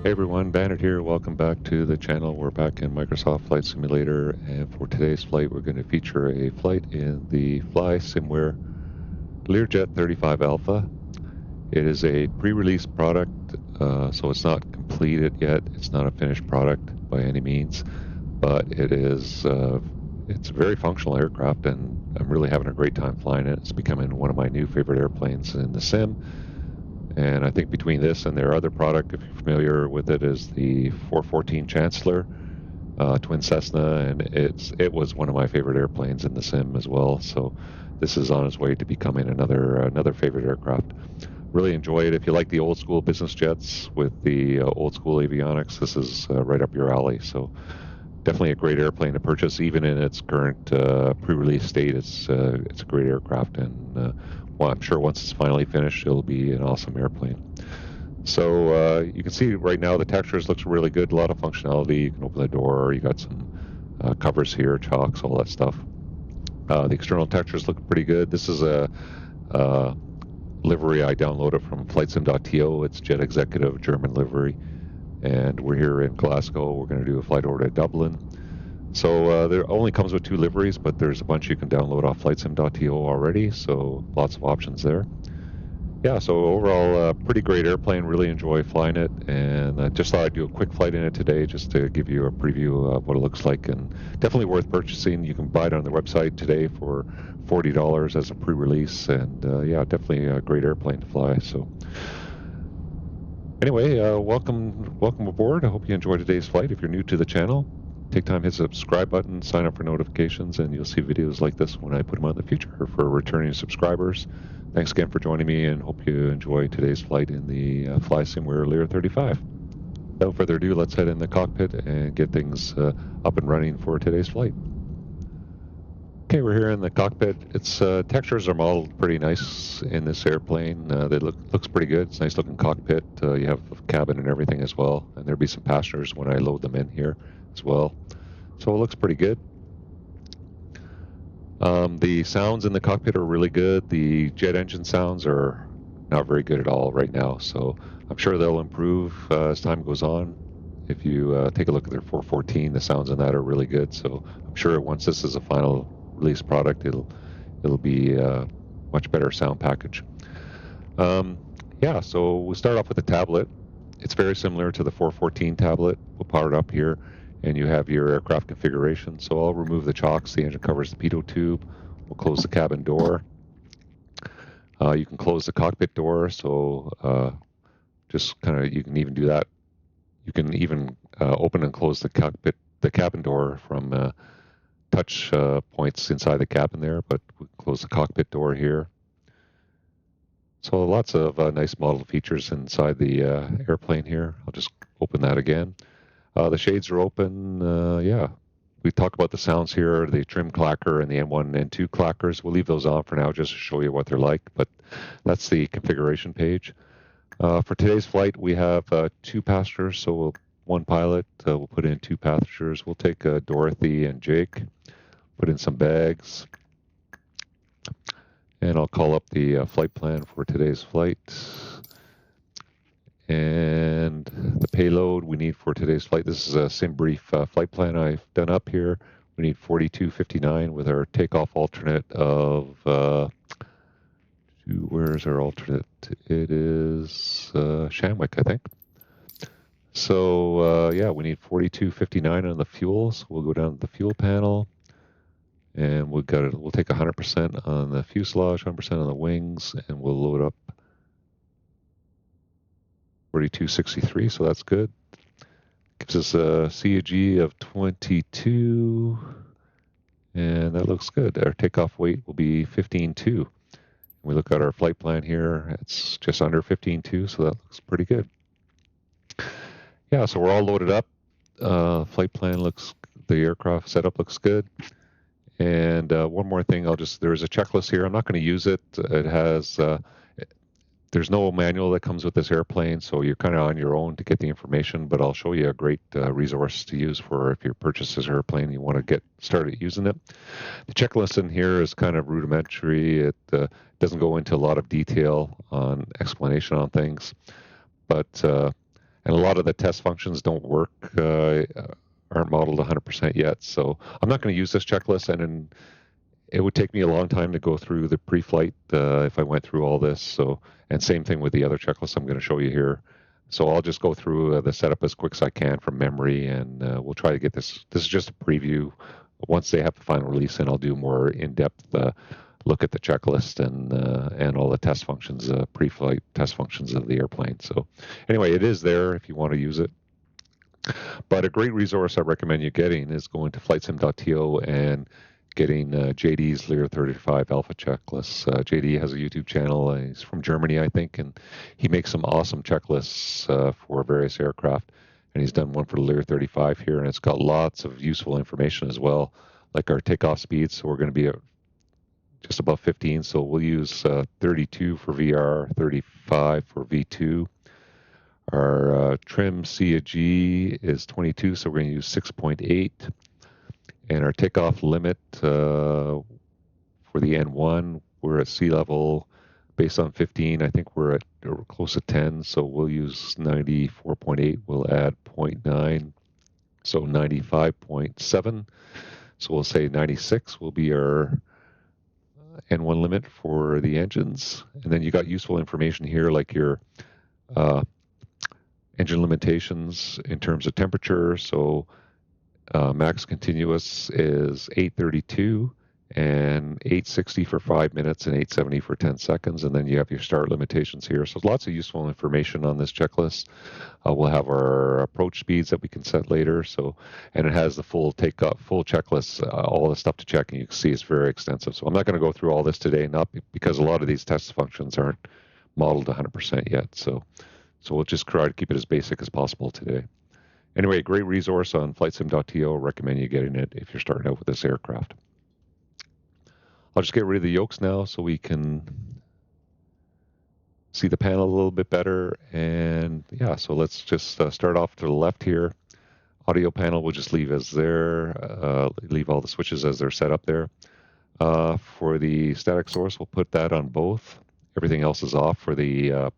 Hey everyone, Bandit here. Welcome back to the channel. We're back in Microsoft Flight Simulator, and for today's flight, we're going to feature a flight in the FlysimWare LearJet 35 Alpha. It is a pre-release product, so it's not completed yet. It's not a finished product by any means, but it's a very functional aircraft, and I'm really having a great time flying it. It's becoming one of my new favorite airplanes in the sim. And I think between this and their other product, if you're familiar with it, is the 414 Chancellor, twin Cessna, and it was one of my favorite airplanes in the sim as well. So this is on its way to becoming another favorite aircraft. Really enjoy it. If you like the old school business jets with the old school avionics, this is right up your alley. So definitely a great airplane to purchase, even in its current pre-release state. It's a great aircraft, and well, I'm sure once it's finally finished, it'll be an awesome airplane. So you can see right now the textures looks really good. A lot of functionality. You can open the door. You got some covers here, chocks, all that stuff. The external textures look pretty good. This is a livery I downloaded from FlysimWare. It's Jet Executive German livery. And we're here in Glasgow. We're going to do a flight over to Dublin. So there only comes with 2 liveries, but there's a bunch you can download off FlysimWare already, so lots of options there. Yeah, so overall, pretty great airplane. Really enjoy flying it, and I just thought I'd do a quick flight in it today just to give you a preview of what it looks like, and definitely worth purchasing. You can buy it on the website today for $40 as a pre-release, and yeah, definitely a great airplane to fly. So anyway, welcome aboard. I hope you enjoyed today's flight. If you're new to the channel, take time, hit the subscribe button, sign up for notifications, and you'll see videos like this when I put them out in the future for returning subscribers. Thanks again for joining me, and hope you enjoy today's flight in the FlysimWare LearJet 35. Without further ado, let's head in the cockpit and get things up and running for today's flight. Okay, we're here in the cockpit. Its textures are modeled pretty nice in this airplane. They looks pretty good. It's a nice looking cockpit. You have a cabin and everything as well, and there'll be some passengers when I load them in here as well. So it looks pretty good. The sounds in the cockpit are really good. The jet engine sounds are not very good at all right now, so I'm sure they'll improve as time goes on. If you take a look at their 414, the sounds in that are really good. So I'm sure once this is a final release product, it'll be a much better sound package. Yeah, so we'll start off with the tablet. It's very similar to the 414 tablet. We'll power it up here, and you have your aircraft configuration. So I'll remove the chocks. The engine covers the pitot tube. We'll close the cabin door. You can close the cockpit door, so just kind of, you can even do that. You can even open and close the cabin door from touch points inside the cabin there, but we'll close the cockpit door here. So lots of nice model features inside the airplane here. I'll just open that again. The shades are open. Yeah, we talk about the sounds here, the trim clacker and the N1 and N2 clackers. We'll leave those on for now just to show you what they're like, but that's the configuration page. For today's flight, we have 2 passengers, so one pilot. We'll put in 2 passengers. We'll take Dorothy and Jake, put in some bags, and I'll call up the flight plan for today's flight. And the payload we need for today's flight, this is a SimBrief flight plan I've done up here. We need 4259 with our takeoff alternate of, where's our alternate? It is Shamwick, I think. So yeah, we need 4259 on the fuel. So we'll go down to the fuel panel, and we'll take 100% on the fuselage, 100% on the wings, and we'll load up 4263, so that's good. Gives us a CAG of 22, and that looks good. Our takeoff weight will be 15.2. We look at our flight plan here, it's just under 15.2, so that looks pretty good. Yeah, so we're all loaded up. Flight plan looks, the aircraft setup looks good. And one more thing, there's a checklist here. I'm not going to use it. It has, there's no manual that comes with this airplane, so you're kind of on your own to get the information, but I'll show you a great resource to use for if you purchase this airplane, you want to get started using it. The checklist in here is kind of rudimentary. It doesn't go into a lot of detail on explanation on things, but And a lot of the test functions don't work, aren't modeled 100% yet. So I'm not going to use this checklist, and it would take me a long time to go through the pre-flight if I went through all this. So, and same thing with the other checklist I'm going to show you here. So I'll just go through the setup as quick as I can from memory, and we'll try to get this. This is just a preview. Once they have the final release, and I'll do more in-depth look at the checklist and all the test functions, pre-flight test functions of the airplane. So anyway, it is there if you want to use it. But a great resource I recommend you getting is going to flightsim.to and getting JD's Lear 35 Alpha checklist. JD has a YouTube channel. He's from Germany, I think, and he makes some awesome checklists for various aircraft. And he's done one for the Lear 35 here, and it's got lots of useful information as well, like our takeoff speeds. So we're going to be just above 15, so we'll use 32 for VR, 35 for V2. Our trim C/G is 22, so we're going to use 6.8. And our takeoff limit for the N1, we're at sea level based on 15. I think we're close to 10, so we'll use 94.8. We'll add 0.9, so 95.7. So we'll say 96 will be our N1 limit for the engines. And then you got useful information here, like your engine limitations in terms of temperature. So max continuous is 832 and 860 for 5 minutes and 870 for 10 seconds. And then you have your start limitations here. So lots of useful information on this checklist. We'll have our approach speeds that we can set later. So, and it has the full checklist, all the stuff to check, and you can see it's very extensive. So I'm not going to go through all this today, not because a lot of these test functions aren't modeled 100% yet. So we'll just try to keep it as basic as possible today. Anyway, great resource on flightsim.to. Recommend you getting it if you're starting out with this aircraft. I'll just get rid of the yokes now so we can see the panel a little bit better. And yeah, so let's just start off to the left here. Audio panel we'll just leave as there, leave all the switches as they're set up there. For the static source, we'll put that on both. Everything else is off for the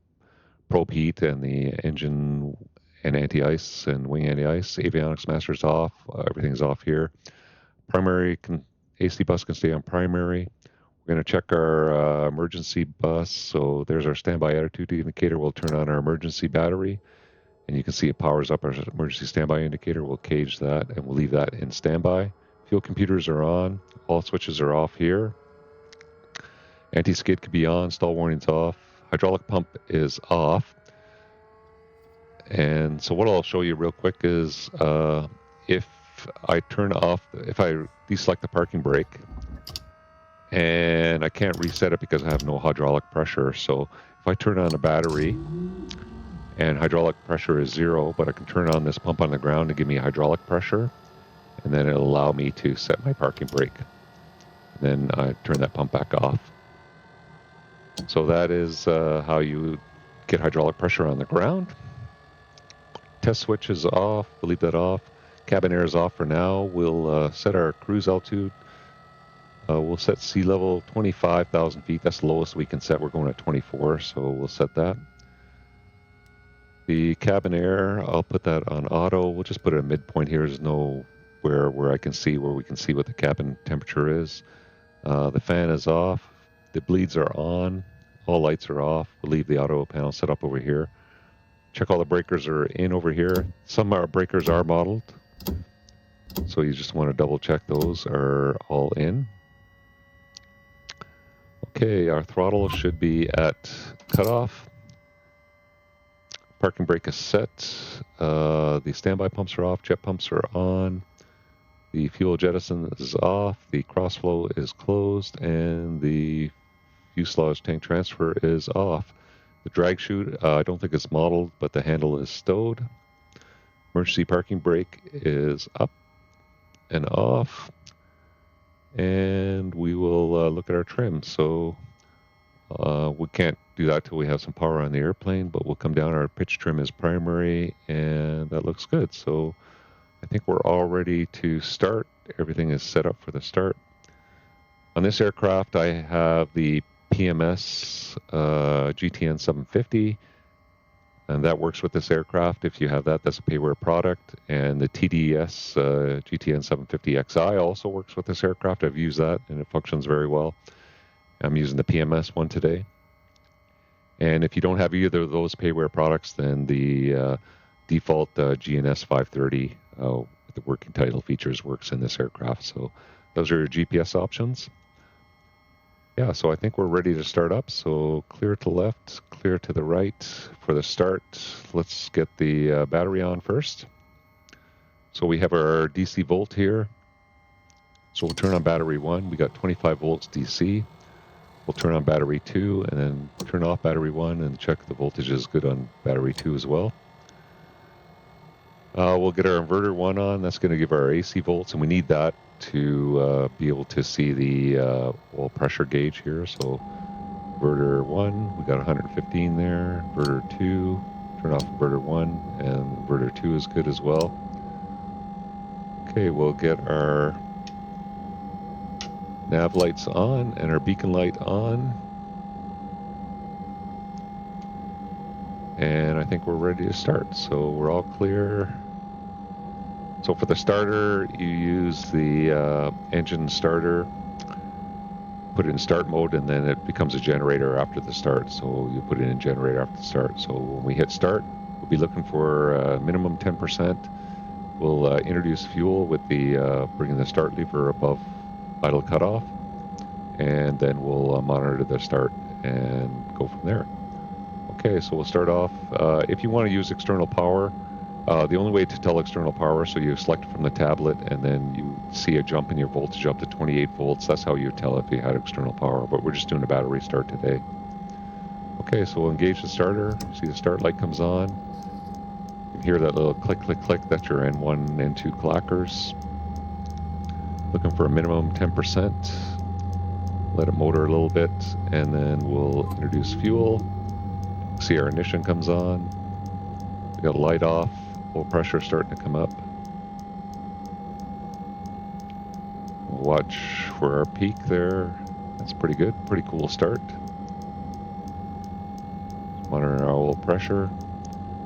probe heat and the engine and anti-ice and wing anti-ice. Avionics master's off. Everything's off here. Primary AC bus can stay on primary. We're going to check our emergency bus. So there's our standby attitude indicator. We'll turn on our emergency battery, and you can see it powers up our emergency standby indicator. We'll cage that, and we'll leave that in standby. Fuel computers are on. All switches are off here. Anti-skid could be on. Stall warning's off. Hydraulic pump is off. And so what I'll show you real quick is if I turn off, if I deselect the parking brake, and I can't reset it because I have no hydraulic pressure. So if I turn on the battery and hydraulic pressure is 0, but I can turn on this pump on the ground to give me hydraulic pressure, and then it'll allow me to set my parking brake. And then I turn that pump back off. So that is how you get hydraulic pressure on the ground. Test switch is off. We'll leave that off. Cabin air is off for now. We'll set our cruise altitude. We'll set sea level 25,000 feet. That's the lowest we can set. We're going at 24, so we'll set that. The cabin air, I'll put that on auto. We'll just put it at midpoint here. There's no where we can see what the cabin temperature is. The fan is off. The bleeds are on. All lights are off. We'll leave the auto panel set up over here. Check all the breakers are in over here. Some of our breakers are modeled, so you just want to double check those are all in. Okay, our throttle should be at cutoff. Parking brake is set. The standby pumps are off. Jet pumps are on. The fuel jettison is off. The crossflow is closed, and the fuselage tank transfer is off. The drag chute, I don't think it's modeled, but the handle is stowed. Emergency parking brake is up and off. And we will look at our trim. So we can't do that till we have some power on the airplane, but we'll come down. Our pitch trim is primary, and that looks good. So I think we're all ready to start. Everything is set up for the start. On this aircraft, I have the PMS GTN750. and that works with this aircraft. If you have that, that's a payware product. And the TDS GTN750 XI also works with this aircraft. I've used that, and it functions very well. I'm using the PMS one today. And if you don't have either of those payware products, then the default GNS 530 with the working title features works in this aircraft. So those are your GPS options. Yeah, so I think we're ready to start up. So clear to the left, clear to the right. For the start, let's get the battery on first. So we have our DC volt here. So we'll turn on battery 1. We got 25 volts DC. We'll turn on battery 2 and then turn off battery 1 and check the voltage is good on battery 2 as well. We'll get our inverter 1 on. That's going to give our AC volts, and we need that to be able to see the oil pressure gauge here. So inverter 1, we got 115 there. Inverter 2, turn off inverter 1, and inverter 2 is good as well. Okay, we'll get our nav lights on and our beacon light on. And I think we're ready to start. So we're all clear. So for the starter, you use the engine starter, put it in start mode, and then it becomes a generator after the start. So you put it in generator after the start. So when we hit start, we'll be looking for minimum 10%. We'll introduce fuel with the bringing the start lever above idle cutoff, and then we'll monitor the start and go from there. Okay, so we'll start off. If you want to use external power, the only way to tell external power, so you select from the tablet and then you see a jump in your voltage up to 28 volts. That's how you tell if you had external power, but we're just doing a battery start today. Okay, so we'll engage the starter. See the start light comes on. You can hear that little click, click, click. That's your N1, N2 clackers. Looking for a minimum 10%. Let it motor a little bit, and then we'll introduce fuel. See our ignition comes on. We got a light off. Oil pressure starting to come up. We'll watch for our peak there. That's pretty good. Pretty cool start. Monitoring our oil pressure.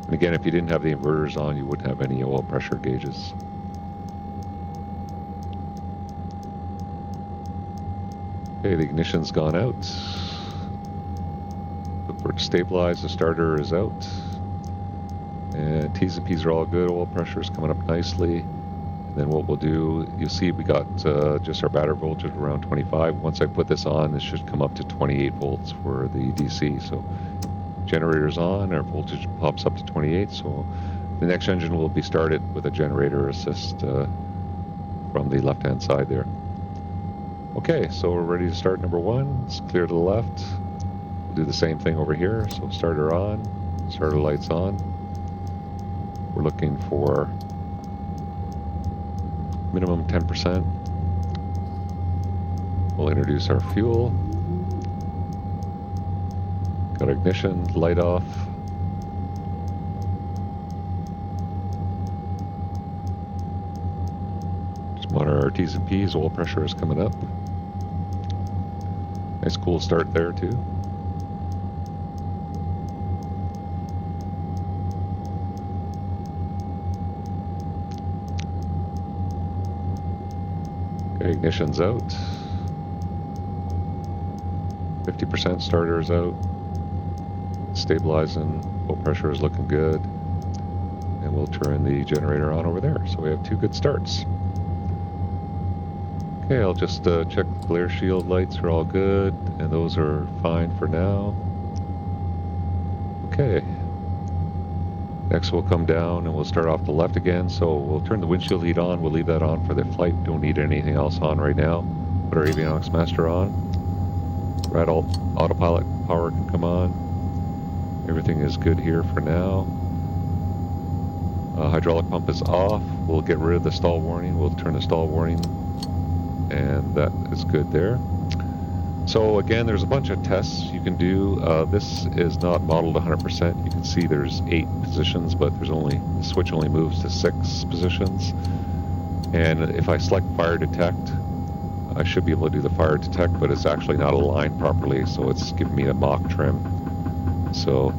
And again, if you didn't have the inverters on, you wouldn't have any oil pressure gauges. Okay, the ignition's gone out. Look for it to stabilize. The starter is out. And T's and P's are all good. Oil pressure is coming up nicely. And then what we'll do, you'll see we got just our battery voltage around 25. Once I put this on, this should come up to 28 volts for the DC. So generator's on, our voltage pops up to 28. So the next engine will be started with a generator assist from the left-hand side there. Okay, so we're ready to start number 1. It's clear to the left. We'll do the same thing over here. So starter on, starter lights on. We're looking for minimum 10%. We'll introduce our fuel. Got ignition, light off. Just monitor our T's and P's. Oil pressure is coming up. Nice cool start there too. Okay, ignition's out. 50% starter is out. Stabilizing. Oil pressure is looking good. And we'll turn the generator on over there. So we have 2 good starts. Okay, I'll just check the glare shield lights are all good, and those are fine for now. Okay. Next we'll come down and we'll start off the left again. So we'll turn the windshield heat on. We'll leave that on for the flight. Don't need anything else on right now. Put our avionics master on. Rad autopilot power can come on. Everything is good here for now. Hydraulic pump is off. We'll get rid of the stall warning. We'll turn the stall warning, and that is good there. So again, there's a bunch of tests you can do. This is not modeled 100%. You can see there's 8 positions, but the switch only moves to 6 positions. And if I select fire detect, I should be able to do the fire detect, but it's actually not aligned properly, so it's giving me a mock trim. So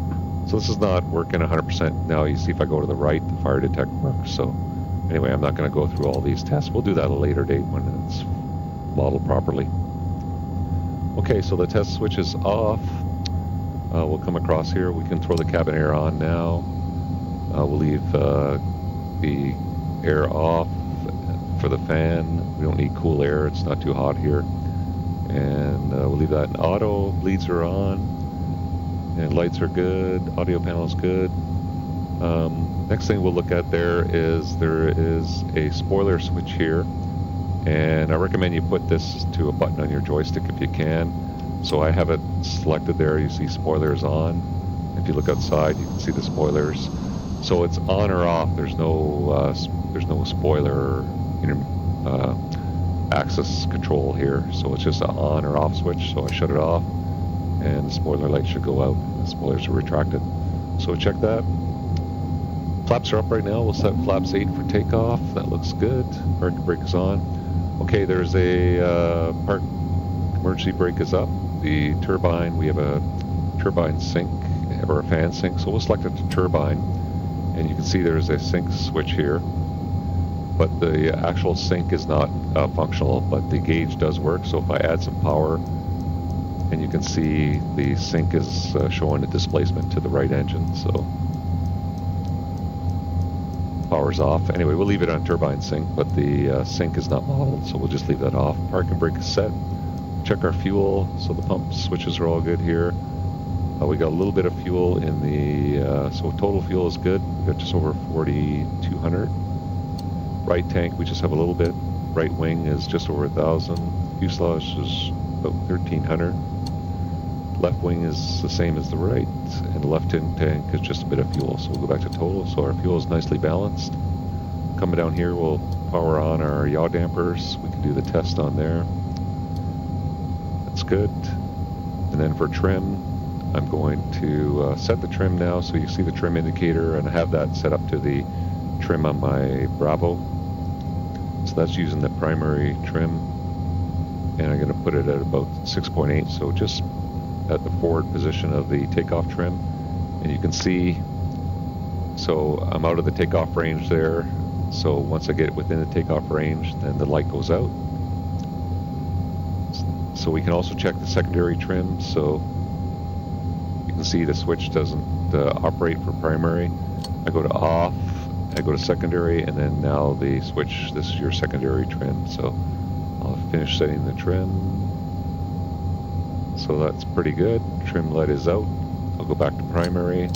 So this is not working 100%. Now you see if I go to the right, the fire detect works. So anyway, I'm not going to go through all these tests. We'll do that at a later date when it's modeled properly. Okay, so the test switch is off. We'll come across here. We can throw the cabin air on now. We'll leave the air off for the fan. We don't need cool air. It's not too hot here. And we'll leave that in auto. Bleeds are on. And lights are good. Audio panel is good. Next thing we'll look at there is a spoiler switch here. And I recommend you put this to a button on your joystick if you can. So I have it selected there. You see spoilers on. If you look outside, you can see the spoilers. So it's on or off. There's no spoiler access control here. So it's just an on or off switch. So I shut it off, and the spoiler light should go out. The spoilers are retracted. So check that. Flaps are up right now. We'll set flaps 8 for takeoff. That looks good. Parking brake is on. Okay, there's a park emergency brake is up. The turbine, we have a turbine sync or a fan sync. So we'll select it to turbine, and you can see there's a sync switch here. But the actual sync is not functional, but the gauge does work. So if I add some power, and you can see the sync is showing a displacement to the right engine. So power's off. Anyway, we'll leave it on turbine sync, but the sync is not modeled, so we'll just leave that off. Parking brake is set. Check our fuel. So the pump switches are all good here. We got a little bit of fuel in the, so total fuel is good. We got just over 4,200. Right tank, we just have a little bit. Right wing is just over 1,000. Fuselage is about 1,300. Left wing is the same as the right, and the left tank is just a bit of fuel. So we'll go back to total. So our fuel is nicely balanced. Coming down here, we'll power on our yaw dampers. We can do the test on there. That's good. And then for trim, I'm going to set the trim now. So you see the trim indicator, and I have that set up to the trim on my Bravo. So that's using the primary trim, and I'm going to put it at about 6.8. So just at the forward position of the takeoff trim, and you can see, so I'm out of the takeoff range there. So once I get within the takeoff range, then the light goes out. So we can also check the secondary trim. So you can see the switch doesn't operate for primary. I go to off, I go to secondary, and then now the switch, this is your secondary trim. So I'll finish setting the trim. So that's pretty good. Trim light is out. I'll go back to primary.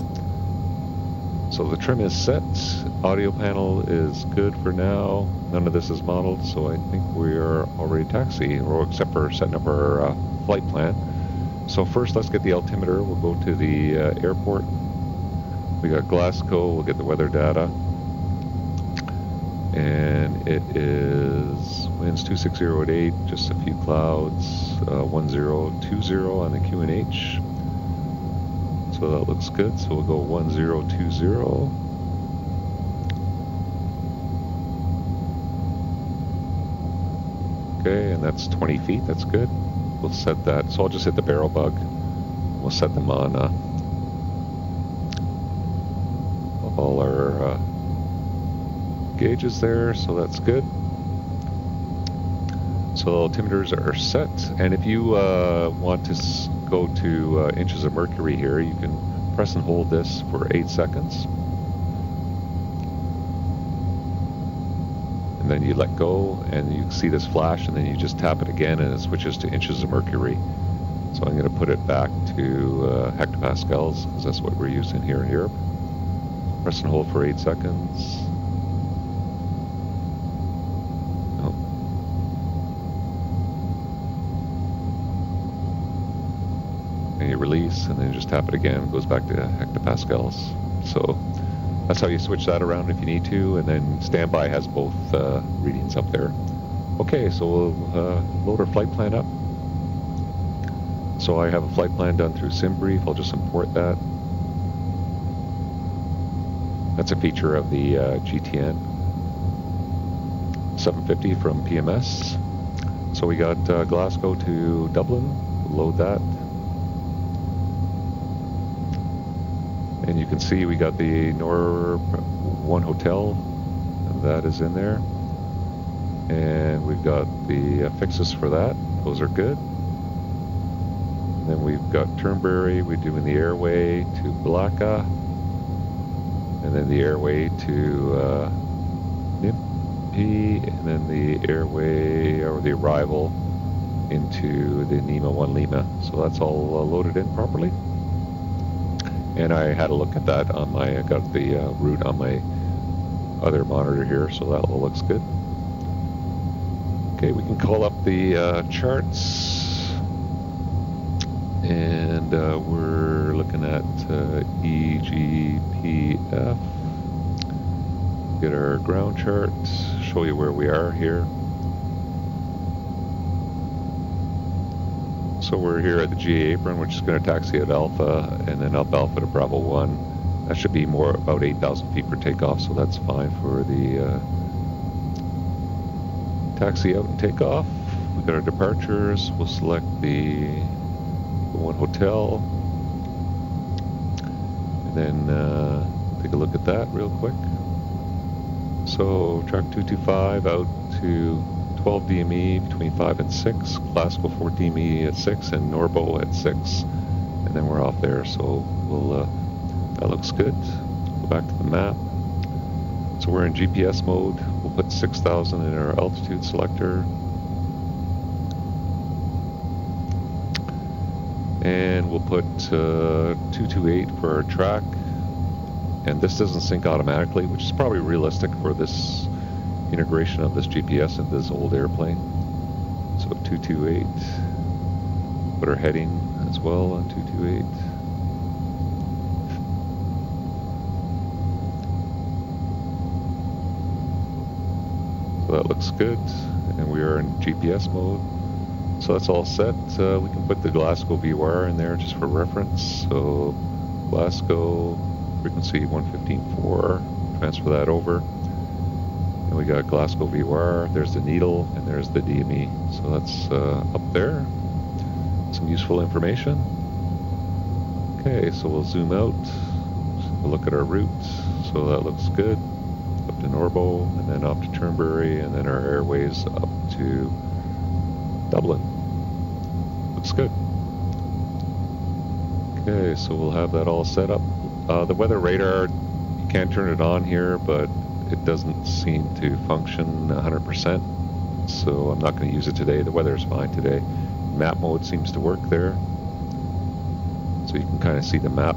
So the trim is set. Audio panel is good for now. None of this is modeled, so I think we are already taxi, or except for setting up our flight plan. So first, let's get the altimeter. We'll go to the airport. We got Glasgow. We'll get the weather data. And it is winds 260 at 8, just a few clouds, 1020 on the QNH. So that looks good. So we'll go 1020. Okay, and that's 20 feet. That's good. We'll set that. So I'll just hit the barrel bug. We'll set them on all our gauges there, so that's good. So altimeters are set, and if you want to go to inches of mercury here, you can press and hold this for 8 seconds, and then you let go, and you see this flash, and then you just tap it again, and it switches to inches of mercury. So I'm going to put it back to hectopascals, because that's what we're using here in Europe. Press and hold for 8 seconds. And you release, and then you just tap it again. It goes back to hectopascals. So that's how you switch that around if you need to. And then standby has both readings up there. Okay, so we'll load our flight plan up. So I have a flight plan done through SimBrief. I'll just import that. That's a feature of the GTN750 from PMS. So we got Glasgow to Dublin. We'll load that. can see we got the Nor 1 hotel, and that is in there. And we've got the fixes for that. Those are good. And then we've got Turnberry. We're doing the airway to Blacka. And then the airway to Nimpi. And then the airway, or the arrival, into the Nima 1 Lima. So that's all loaded in properly. And I had a look at that on I got the route on my other monitor here, so that all looks good. Okay, we can call up the charts, and we're looking at EGPF. Get our ground chart, show you where we are here. So we're here at the GA apron, which is going to taxi at Alpha, and then up Alpha to Bravo 1. That should be more about 8,000 feet per takeoff, so that's fine for the taxi out and takeoff. We got our departures. We'll select the 1 hotel, and then take a look at that real quick. So track 225 out to 12 DME between 5 and 6, Glasgow 4 DME at 6, and Norbo at 6, and then we're off there. So we'll that looks good. Go back to the map. So we're in GPS mode. We'll put 6,000 in our altitude selector, and we'll put 228 for our track. And this doesn't sync automatically, which is probably realistic for this integration of this GPS into this old airplane. So 228. Put our heading as well on 228. So that looks good, and we are in GPS mode. So that's all set. We can put the Glasgow VOR in there just for reference. So Glasgow frequency 115.4, transfer that over. And we got Glasgow VOR, there's the needle, and there's the DME. So that's up there. Some useful information. Okay, so we'll zoom out. We'll look at our route. So that looks good. Up to Norbo, and then up to Turnberry, and then our airways up to Dublin. Looks good. Okay, so we'll have that all set up. The weather radar, you can turn it on here, but it doesn't seem to function 100%, so I'm not going to use it today. The weather is fine today. Map mode seems to work there, so you can kind of see the map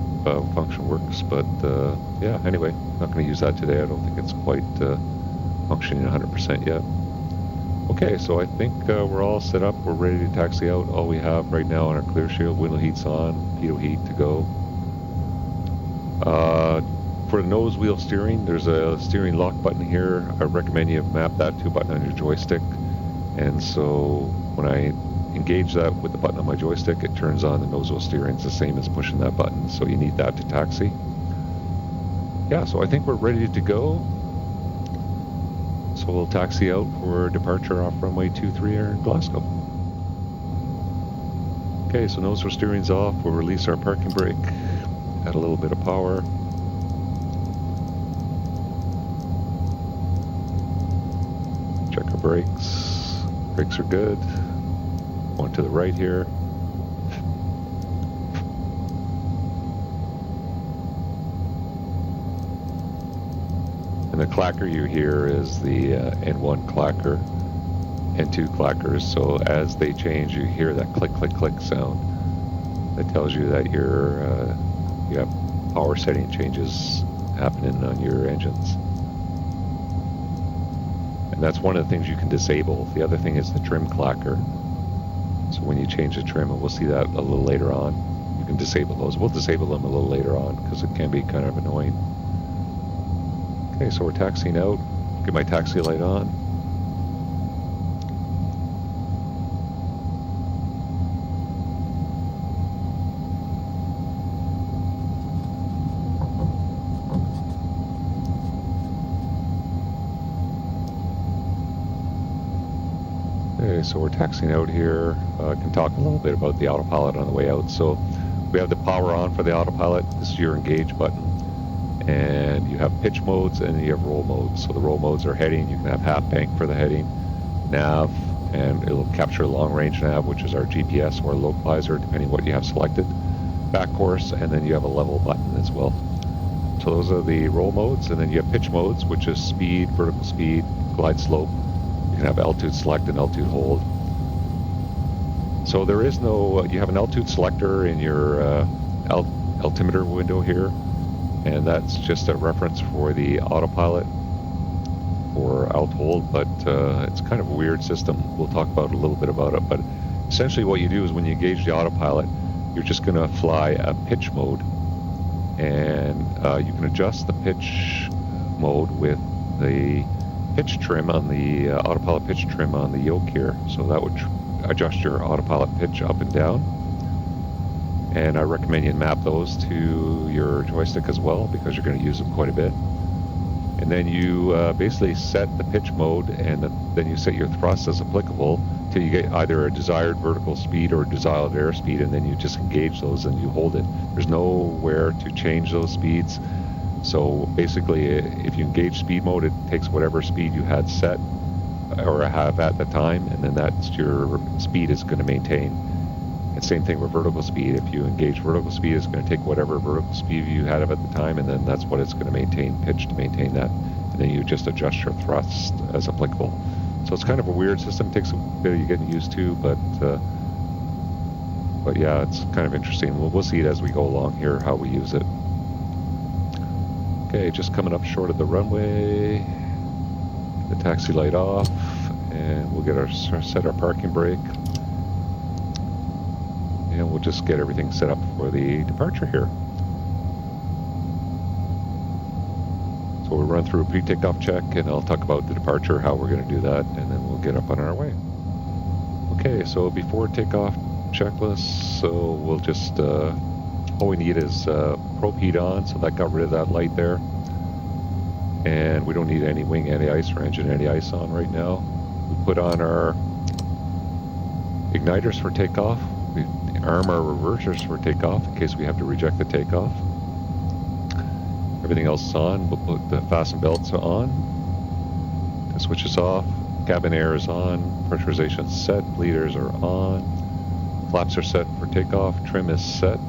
function works, but yeah, anyway, not going to use that today. I don't think it's quite functioning 100% yet. Okay, so I think we're all set up. We're ready to taxi out. All we have right now on our clear shield, window heat's on, pitot heat to go. For the nose wheel steering, there's a steering lock button here. I recommend you map that to a button on your joystick. And so when I engage that with the button on my joystick, it turns on the nose wheel steering. It's the same as pushing that button, so you need that to taxi. Yeah, so I think we're ready to go. So we'll taxi out for departure off runway 23 in Glasgow. Okay, so nose wheel steering's off. We'll release our parking brake. Add a little bit of power. Check our brakes. Brakes are good. Going to the right here. And the clacker you hear is the N1 clacker, N2 clackers. So as they change, you hear that click, click, click sound. That tells you that you have power setting changes happening on your engines. And that's one of the things you can disable. The other thing is the trim clacker. So when you change the trim, and we'll see that a little later on, you can disable those. We'll disable them a little later on because it can be kind of annoying. Okay, so we're taxiing out. Get my taxi light on. Okay, so we're taxiing out here. I can talk a little bit about the autopilot on the way out. So we have the power on for the autopilot. This is your engage button. And you have pitch modes and you have roll modes. So the roll modes are heading. You can have half bank for the heading, nav, and it'll capture long range nav, which is our GPS or localizer, depending what you have selected. Back course, and then you have a level button as well. So those are the roll modes, and then you have pitch modes, which is speed, vertical speed, glide slope. You can have altitude select and altitude hold. So there is no, you have an altitude selector in your altimeter window here, and that's just a reference for the autopilot or alt hold, but it's kind of a weird system. We'll talk about a little bit about it, but essentially what you do is when you engage the autopilot, you're just going to fly a pitch mode, and you can adjust the pitch mode with the pitch trim on the autopilot pitch trim on the yoke here. So that would adjust your autopilot pitch up and down. And I recommend you map those to your joystick as well, because you're going to use them quite a bit. And then you basically set the pitch mode, and then you set your thrust as applicable till you get either a desired vertical speed or desired airspeed, and then you just engage those and you hold it. There's nowhere to change those speeds. So basically, if you engage speed mode, it takes whatever speed you had set or have at the time, and then that's your speed is going to maintain. And same thing with vertical speed. If you engage vertical speed, it's going to take whatever vertical speed you had at the time, and then that's what it's going to maintain, pitch to maintain that. And then you just adjust your thrust as applicable. So it's kind of a weird system. It takes a bit of getting used to, but yeah, it's kind of interesting. We'll see it as we go along here, how we use it. Okay, just coming up short of the runway. The taxi light off, and we'll get set our parking brake. And we'll just get everything set up for the departure here. So we'll run through a pre-takeoff check, and I'll talk about the departure, how we're going to do that, and then we'll get up on our way. Okay, so before takeoff checklist, so we'll just, all we need is probe heat on, so that got rid of that light there. And we don't need any wing anti-ice or engine anti-ice on right now. We put on our igniters for takeoff. We arm our reversers for takeoff in case we have to reject the takeoff. Everything else is on. We'll put the fasten belts on. The switch is off. Cabin air is on. Pressurization is set. Bleeders are on. Flaps are set for takeoff. Trim is set.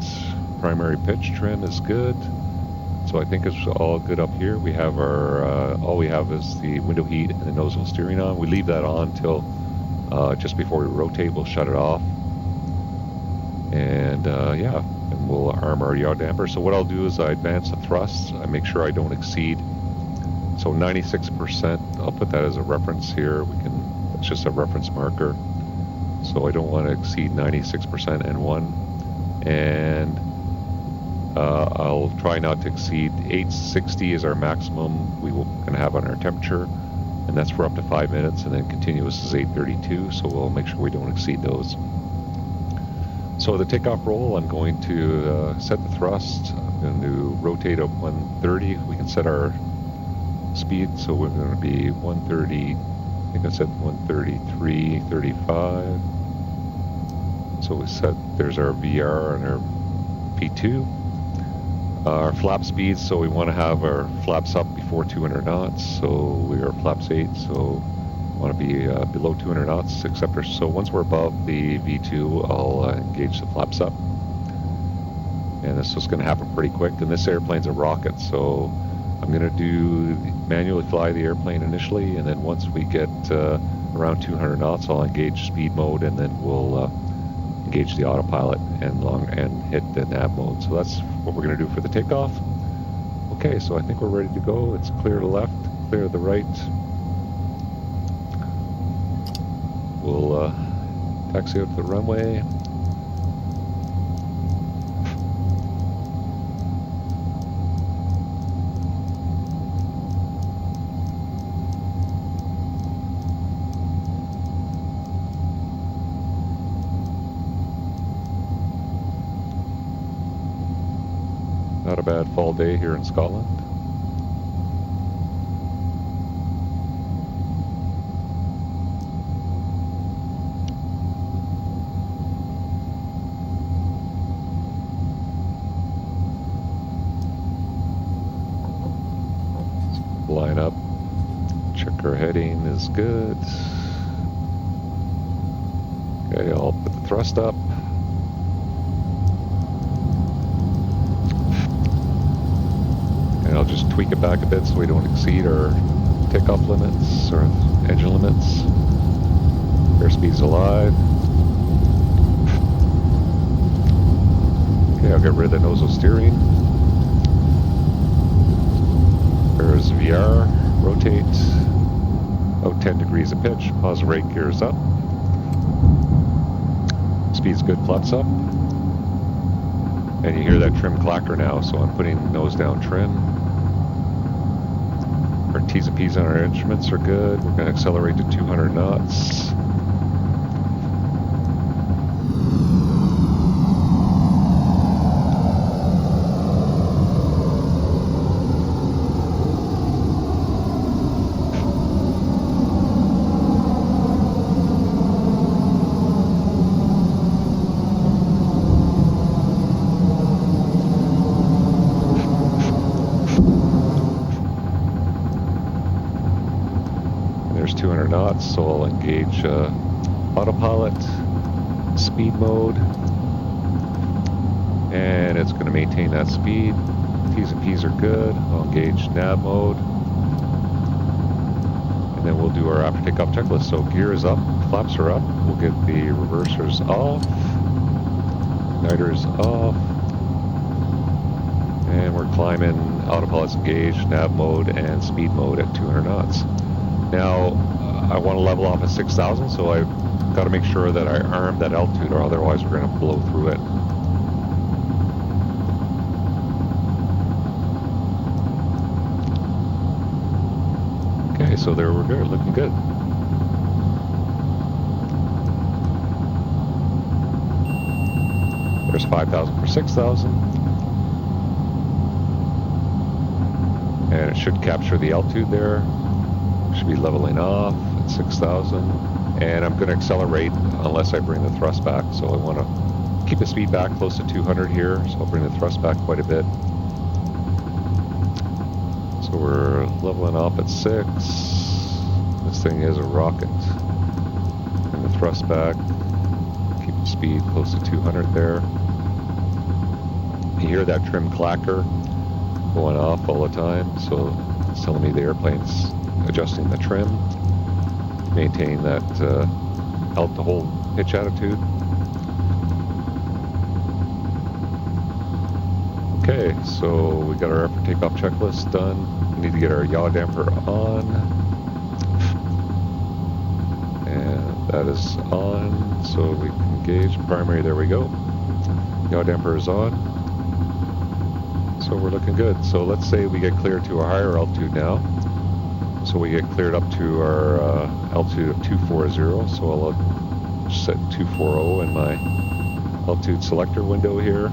Primary pitch trim is good. So I think it's all good up here. We have our, all we have is the window heat and the nozzle steering on. We leave that on till just before we rotate. We'll shut it off. And yeah, and we'll arm our yaw damper. So what I'll do is I advance the thrust. I make sure I don't exceed. So 96%, I'll put that as a reference here. It's just a reference marker. So I don't want to exceed 96% N1. And I'll try not to exceed 860 is our maximum we will going to have on our temperature. And that's for up to 5 minutes. And then continuous is 832. So we'll make sure we don't exceed those. So the takeoff roll, I'm going to set the thrust. I'm going to rotate up 130. We can set our speed, so we're going to be 130. I think I said 133, 35. So we set, there's our VR and our P2. Our flap speeds, so we want to have our flaps up before 200 knots. So we are flaps 8, so want to be below 200 knots, except for, so once we're above the V2, I'll engage the flaps up. And this is going to happen pretty quick. And this airplane's a rocket, so I'm going to manually fly the airplane initially, and then once we get around 200 knots, I'll engage speed mode, and then we'll engage the autopilot and hit the nav mode. So that's what we're going to do for the takeoff. Okay, so I think we're ready to go. It's clear to the left, clear to the right. We'll taxi out to the runway. Not a bad fall day here in Scotland. line up. Check our heading is good. Okay, I'll put the thrust up. And I'll just tweak it back a bit so we don't exceed our takeoff limits or engine limits. Airspeed's alive. Okay, I'll get rid of the nozzle steering. There's VR, rotate, about 10 degrees of pitch, pause rate, gears up. Speed's good, flaps up. And you hear that trim clacker now, so I'm putting nose down trim. Our T's and P's on our instruments are good. We're going to accelerate to 200 knots. There's 200 knots, so I'll engage autopilot, speed mode, and it's going to maintain that speed. T's and P's are good. I'll engage nav mode, and then we'll do our after takeoff checklist. So gear is up, flaps are up, we'll get the reversers off, igniters off, and we're climbing autopilot's engaged, nav mode, and speed mode at 200 knots. Now, I want to level off at 6,000, so I've got to make sure that I arm that altitude, or otherwise we're going to blow through it. Okay, so there we're good, looking good. There's 5,000 for 6,000. And it should capture the altitude there. Should be leveling off at 6,000, and I'm going to accelerate unless I bring the thrust back. So I want to keep the speed back close to 200 here, so I'll bring the thrust back quite a bit. So we're leveling off at 6. This thing is a rocket. Bring the thrust back, keep the speed close to 200 there. You hear that trim clacker going off all the time, so it's telling me the airplane's adjusting the trim, maintain that the whole pitch attitude. Okay, so we got our after takeoff checklist done. We need to get our yaw damper on, and that is on. So we can engage primary. There we go. Yaw damper is on. So we're looking good. So let's say we get clear to a higher altitude now. So we get cleared up to our altitude of 240, so I'll set 240 in my altitude selector window here.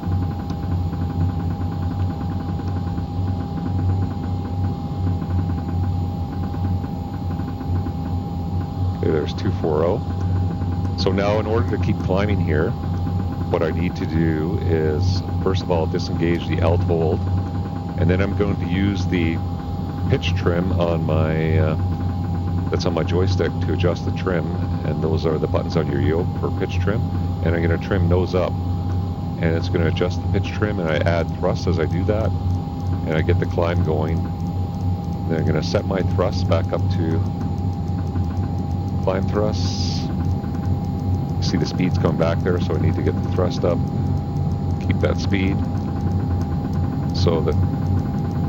Okay, there's 240. So now in order to keep climbing here, what I need to do is, first of all, disengage the alt hold, and then I'm going to use the pitch trim on my that's on my joystick to adjust the trim, and those are the buttons on your yoke for pitch trim, and I'm going to trim nose up, and it's going to adjust the pitch trim, and I add thrust as I do that, and I get the climb going. Then I'm going to set my thrust back up to climb thrusts. You see the speed's coming back there, so I need to get the thrust up, keep that speed. So the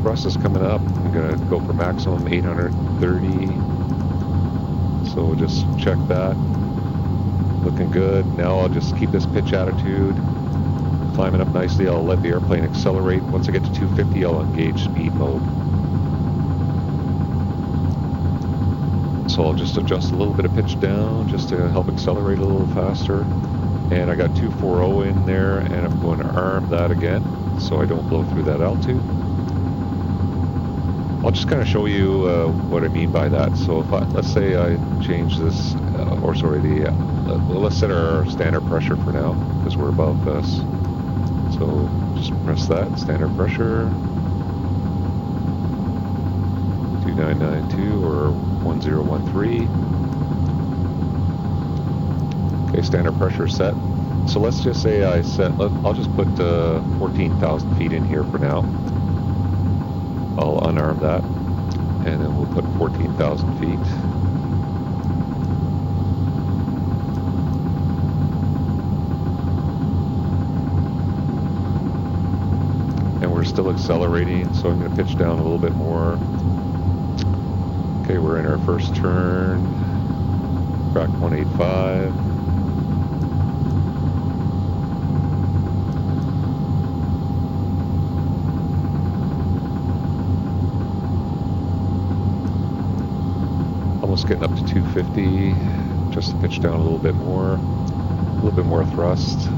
thrust is coming up. I'm going to go for maximum 830. So we'll just check that. Looking good. Now I'll just keep this pitch attitude. Climbing up nicely. I'll let the airplane accelerate. Once I get to 250, I'll engage speed mode. So I'll just adjust a little bit of pitch down just to help accelerate a little faster. And I got 240 in there, and I'm going to arm that again so I don't blow through that altitude. I'll just kind of show you what I mean by that. So if let's say I change this, let's set our standard pressure for now because we're above this. So just press that, standard pressure. 2 3992 or 1013. Okay, standard pressure set. So let's just say I'll just put 14,000 feet in here for now. I'll unarm that, and then we'll put 14,000 feet. And we're still accelerating, so I'm going to pitch down a little bit more. Okay, we're in our first turn. Track 185. Almost getting up to 250, just to pitch down a little bit more thrust.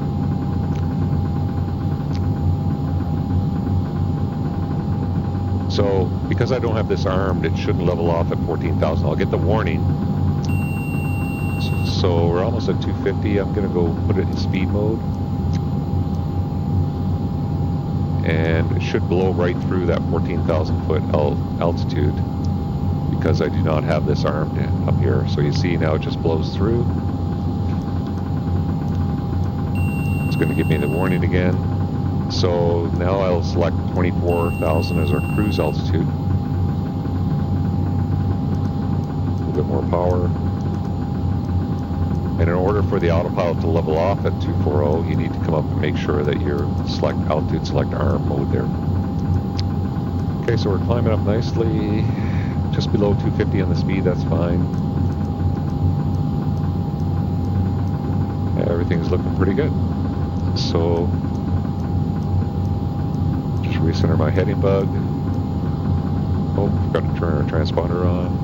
So because I don't have this armed, it shouldn't level off at 14,000. I'll get the warning. So we're almost at 250. I'm going to go put it in speed mode. And it should blow right through that 14,000 foot altitude, because I do not have this armed up here. So you see now it just blows through. It's going to give me the warning again. So now I'll select 24,000 as our cruise altitude. A little bit more power. And in order for the autopilot to level off at 240, you need to come up and make sure that you're select arm mode there. Okay, so we're climbing up nicely. Just below 250 on the speed, that's fine. Everything's looking pretty good. So, just recenter my heading bug. Oh, forgot to turn our transponder on.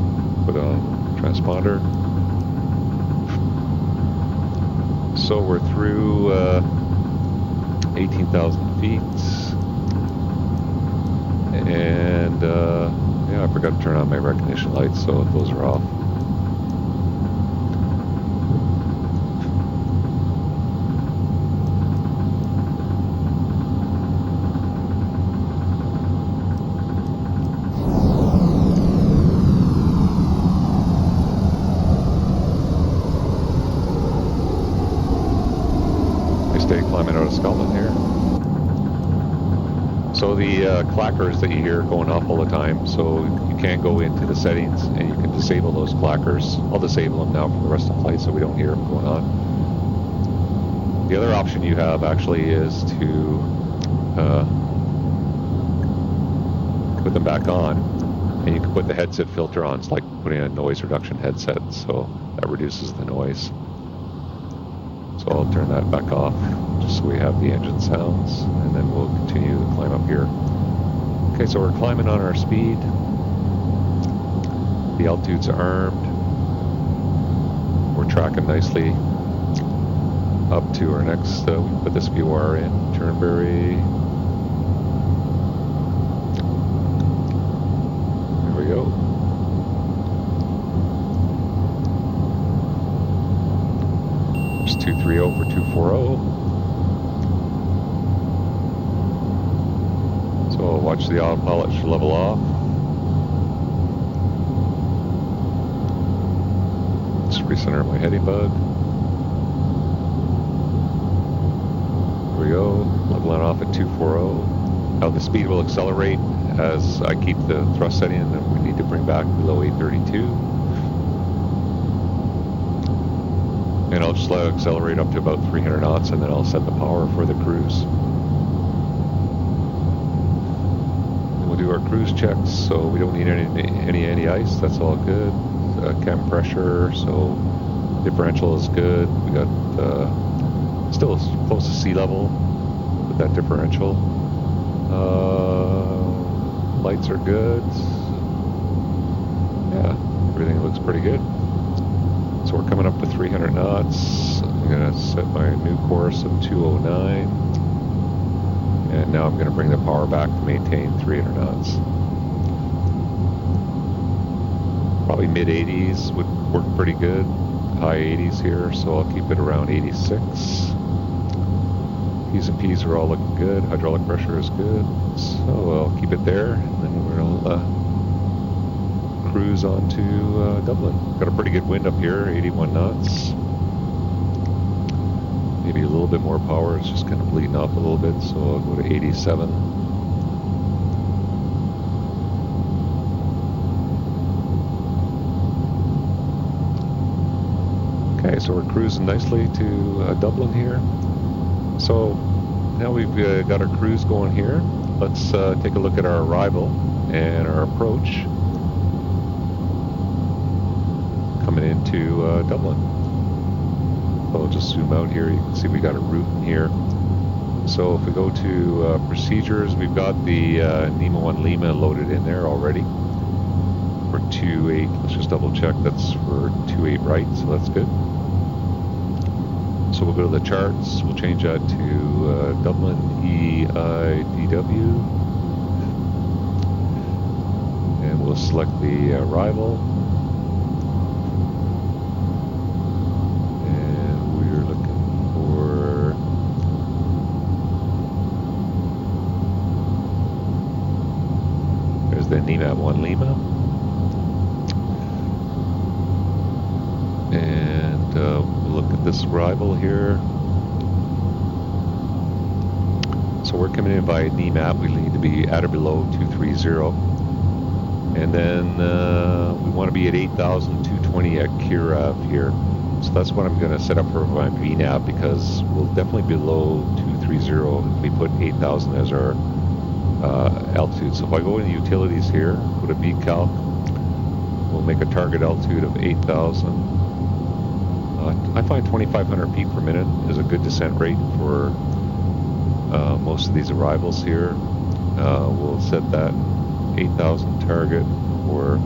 Put on transponder. So we're through 18,000 feet. And yeah, I forgot to turn on my recognition lights, so those are off. I stay climbing out of Scotland here. So the clackers that you hear going off all the time, so you can go into the settings and you can disable those clackers. I'll disable them now for the rest of the flight so we don't hear them going on. The other option you have actually is to put them back on, and you can put the headset filter on. It's like putting a noise reduction headset, so that reduces the noise. So I'll turn that back off, just so we have the engine sounds, and then we'll continue to climb up here. Okay, so we're climbing on our speed. The altitude's armed. We're tracking nicely up to our next, we put this VOR in, Turnberry. There we go. There's 230 for 240. So I'll watch the autopilot should level off. Just recenter my heading bug. There we go, leveling off at 240. Now the speed will accelerate as I keep the thrust setting, and then we need to bring back below 832. And I'll just let it accelerate up to about 300 knots, and then I'll set the power for the cruise. We'll do our cruise checks, so we don't need any anti-ice, that's all good. Cam pressure, so differential is good. We got still close to sea level with that differential. Lights are good. Yeah, everything looks pretty good. So we're coming up to 300 knots. I'm going to set my new course of 209. And now I'm going to bring the power back to maintain 300 knots. Probably mid 80s would work pretty good. High 80s here, so I'll keep it around 86. P's and P's are all looking good. Hydraulic pressure is good. So I'll keep it there, and then we'll cruise on to Dublin. Got a pretty good wind up here, 81 knots. Maybe a little bit more power. It's just kind of bleeding off a little bit, so I'll go to 87. Okay, so we're cruising nicely to Dublin here. So now we've got our cruise going here. Let's take a look at our arrival and our approach coming into Dublin. I'll just zoom out here. You can see we got a route in here. So if we go to procedures, we've got the Nemo 1 Lima loaded in there already for 28. Let's just double check. That's for 28 right, so that's good. So we'll go to the charts. We'll change that to Dublin EIDW, and we'll select the arrival. The Nemo 1 Lima, and we'll look at this arrival here. So we're coming in by NEMAP. We need to be at or below 230, and then we want to be at 8,220 at Kiev here. So that's what I'm going to set up for my VNAV, because we'll definitely be below 230 if we put 8,000 as our altitude. So if I go into utilities here, put a VCalc, we'll make a target altitude of 8,000. I find 2,500 feet per minute is a good descent rate for most of these arrivals here. We'll set that 8,000 target for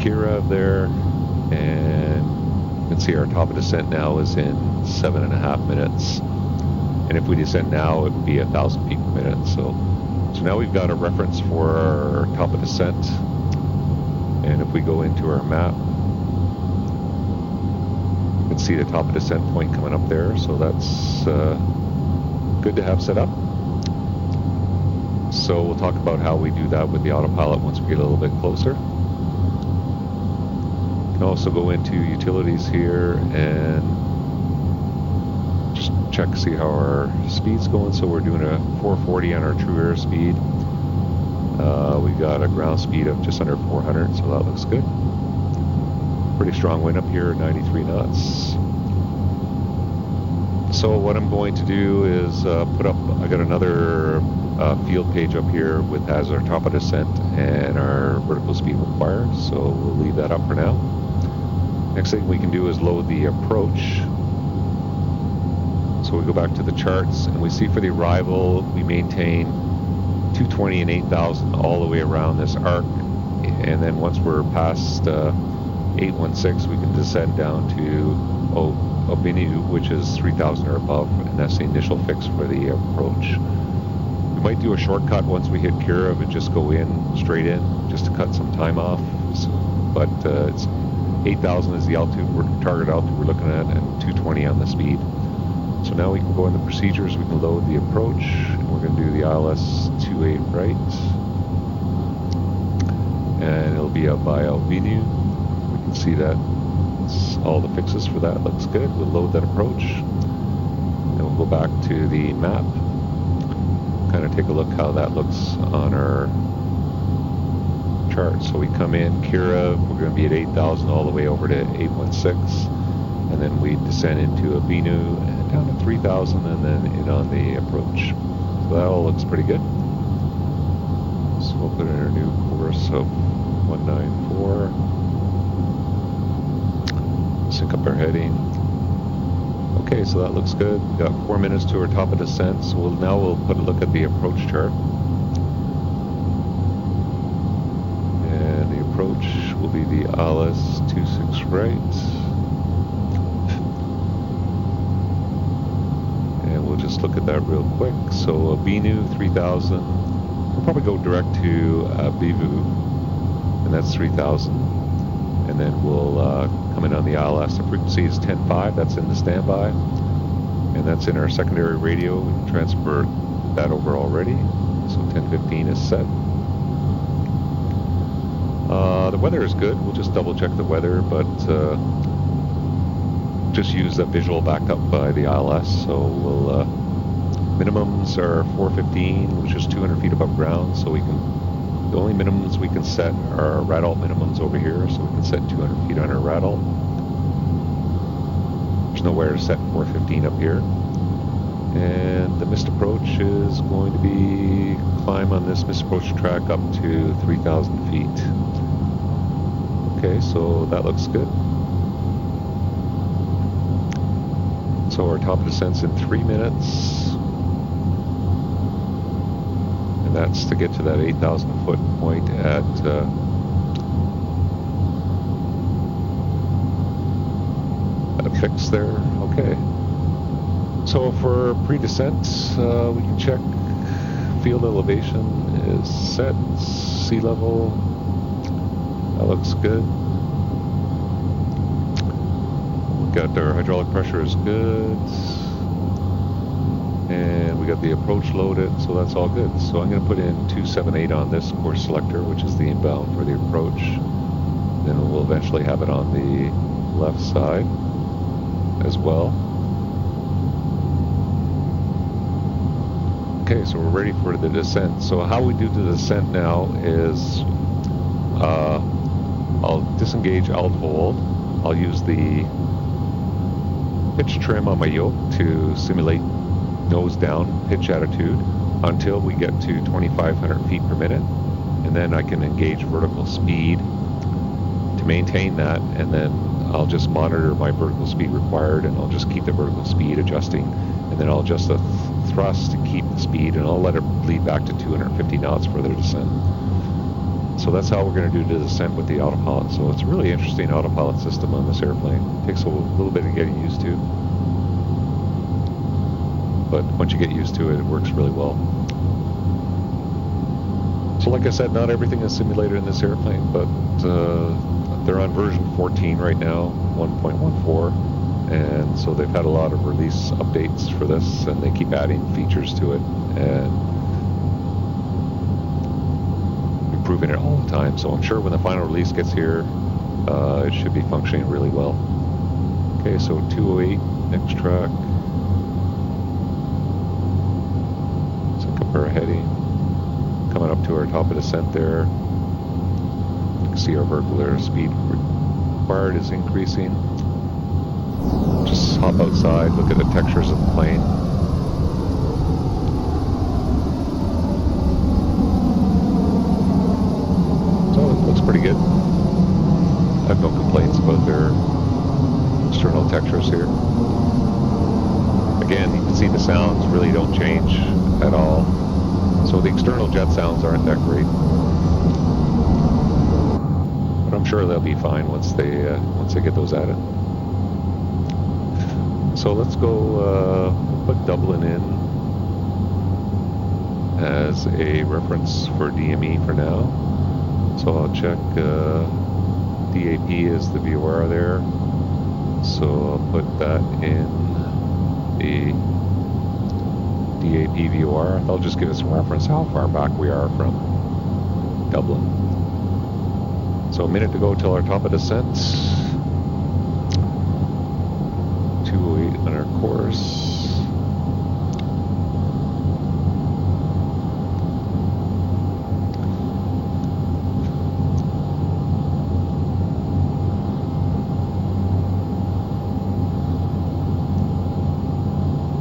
Kiev there, and you can see our top of descent now is in 7.5 minutes. And if we descend now, it would be 1,000 feet per minute. So now we've got a reference for our top of descent. And if we go into our map, you can see the top of descent point coming up there. So that's good to have set up. So we'll talk about how we do that with the autopilot once we get a little bit closer. You can also go into utilities here and check to see how our speed's going. So we're doing a 440 on our true air speed. We got a ground speed of just under 400, so that looks good. Pretty strong wind up here, 93 knots. So what I'm going to do is put up, I got another field page up here with has our top of descent and our vertical speed required, so we'll leave that up for now. Next thing we can do is load the approach. So we go back to the charts, and we see for the arrival, we maintain 220 and 8,000 all the way around this arc. And then once we're past 816, we can descend down to Obinu, which is 3,000 or above, and that's the initial fix for the approach. We might do a shortcut once we hit Kiev and just go in, straight in, just to cut some time off. But it's 8,000 is the altitude, target altitude we're looking at, and 220 on the speed. So now we can go into procedures, we can load the approach, and we're going to do the ILS 28 right. And it'll be up by Albinu. We can see that all the fixes for that looks good. We'll load that approach. And we'll go back to the map. Kind of take a look how that looks on our chart. So we come in, Kiev, we're going to be at 8,000 all the way over to 816. And then we descend into Abinu and down to 3,000, and then in on the approach. So that all looks pretty good. So we'll put in our new course of 194. Sync up our heading. Okay, so that looks good. We've got 4 minutes to our top of descent. So we'll put a look at the approach chart. And the approach will be the ILS 26 right. We'll just look at that real quick. So Binu 3,000. We'll probably go direct to Bivu, and that's 3,000. And then we'll come in on the ILS. The frequency is 10.5. That's in the standby, and that's in our secondary radio. We can transfer that over already. So 10:15 is set. The weather is good. We'll just double check the weather, but just use a visual backup by the ILS. So we'll minimums are 415, which is 200 feet above ground. So we can, the only minimums we can set are radalt minimums over here. So we can set 200 feet under radalt. There's nowhere to set 415 up here. And the missed approach is going to be climb on this missed approach track up to 3,000 feet. Okay, so that looks good. So our top of descent's in 3 minutes. And that's to get to that 8,000 foot point at a fix there. Okay. So for pre-descent, we can check field elevation is set, sea level, that looks good. We got our hydraulic pressure is good. And we got the approach loaded, so that's all good. So I'm going to put in 278 on this course selector, which is the inbound for the approach. Then we'll eventually have it on the left side as well. Okay, so we're ready for the descent. So how we do the descent now is I'll disengage alt hold. I'll use the pitch trim on my yoke to simulate nose down pitch attitude until we get to 2,500 feet per minute. And then I can engage vertical speed to maintain that, and then I'll just monitor my vertical speed required, and I'll just keep the vertical speed adjusting, and then I'll adjust the thrust to keep the speed, and I'll let it bleed back to 250 knots for the descent. So that's how we're going to do the descent with the autopilot. So it's a really interesting autopilot system on this airplane. It takes a little bit of getting used to, but once you get used to it, it works really well. So like I said, not everything is simulated in this airplane, but they're on version 14 right now, 1.14. And so they've had a lot of release updates for this, and they keep adding features to it and improving it all the time. So I'm sure when the final release gets here, it should be functioning really well. Okay, so 208, next track. So compare heading. Coming up to our top of descent there. You can see our vertical airspeed required is increasing. Just hop outside, look at the textures of the plane. So it looks pretty good. I have no complaints about their external textures here. Again, you can see the sounds really don't change at all. So the external jet sounds aren't that great. But I'm sure they'll be fine once they get those added. So let's go put Dublin in as a reference for DME for now. So I'll check DAP is the VOR there. So I'll put that in the DAP VOR. I'll just give us a reference how far back we are from Dublin. So a minute to go till our top of descent. 208 on our course.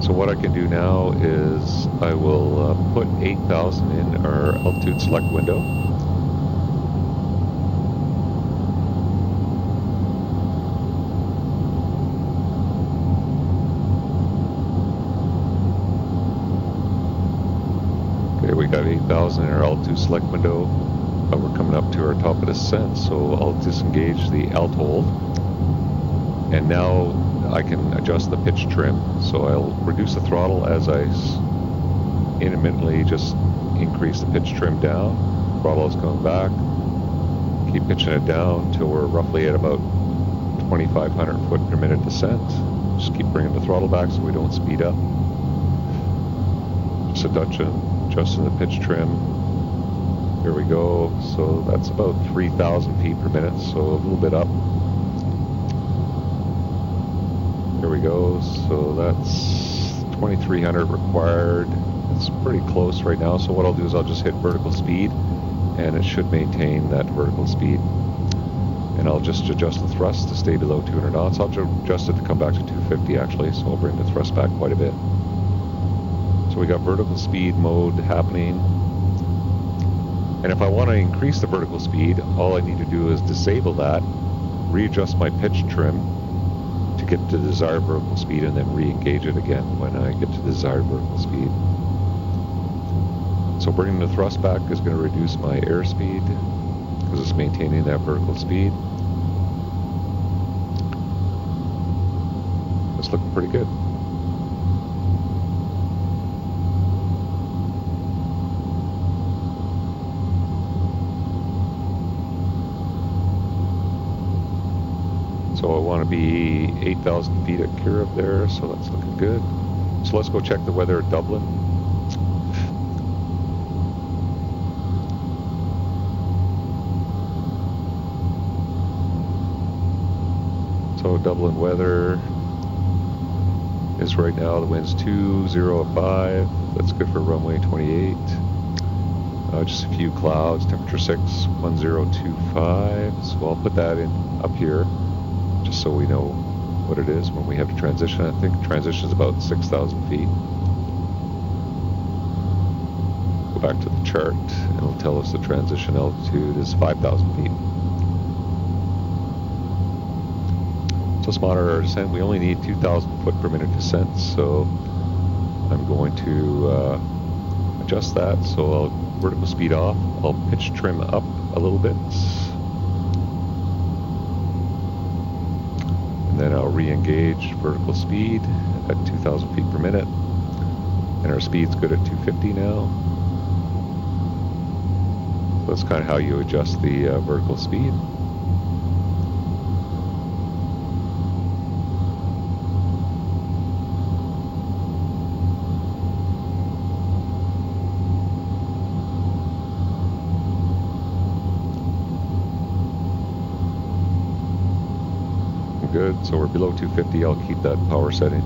So what I can do now is I will put 8,000 in our altitude select window. Okay, we got 8,000 in our altitude select window, but we're coming up to our top of descent, so I'll disengage the alt hold. And now I can adjust the pitch trim. So I'll reduce the throttle as I intermittently just increase the pitch trim down. Throttle is coming back. Keep pitching it down until we're roughly at about 2,500 foot per minute descent. Just keep bringing the throttle back so we don't speed up. Just adjusting the pitch trim. There we go. So that's about 3,000 feet per minute, so a little bit up. There we go. So that's 2,300 required. It's pretty close right now. So what I'll do is I'll just hit vertical speed, and it should maintain that vertical speed. And I'll just adjust the thrust to stay below 200 knots. I'll adjust it to come back to 250 actually, so I'll bring the thrust back quite a bit. So we got vertical speed mode happening. And if I want to increase the vertical speed, all I need to do is disable that, readjust my pitch trim to get to the desired vertical speed, and then re-engage it again when I get to the desired vertical speed. So bringing the thrust back is going to reduce my airspeed because it's maintaining that vertical speed. It's looking pretty good. So I want to be 8,000 feet at Kirov there, so that's looking good. So let's go check the weather at Dublin. So Dublin weather is right now, the wind's 205. That's good for runway 28. Just a few clouds, temperature 6, 1025. So I'll put that in up here, just so we know what it is when we have to transition. I think transition is about 6,000 feet. Go back to the chart, and it'll tell us the transition altitude is 5,000 feet. So let's monitor our descent. We only need 2,000 foot per minute descent, so I'm going to adjust that. So I'll vertical speed off. I'll pitch trim up a little bit. And then I'll re-engage vertical speed at 2,000 feet per minute. And our speed's good at 250 now. So that's kind of how you adjust the vertical speed. Good, so we're below 250. I'll keep that power setting.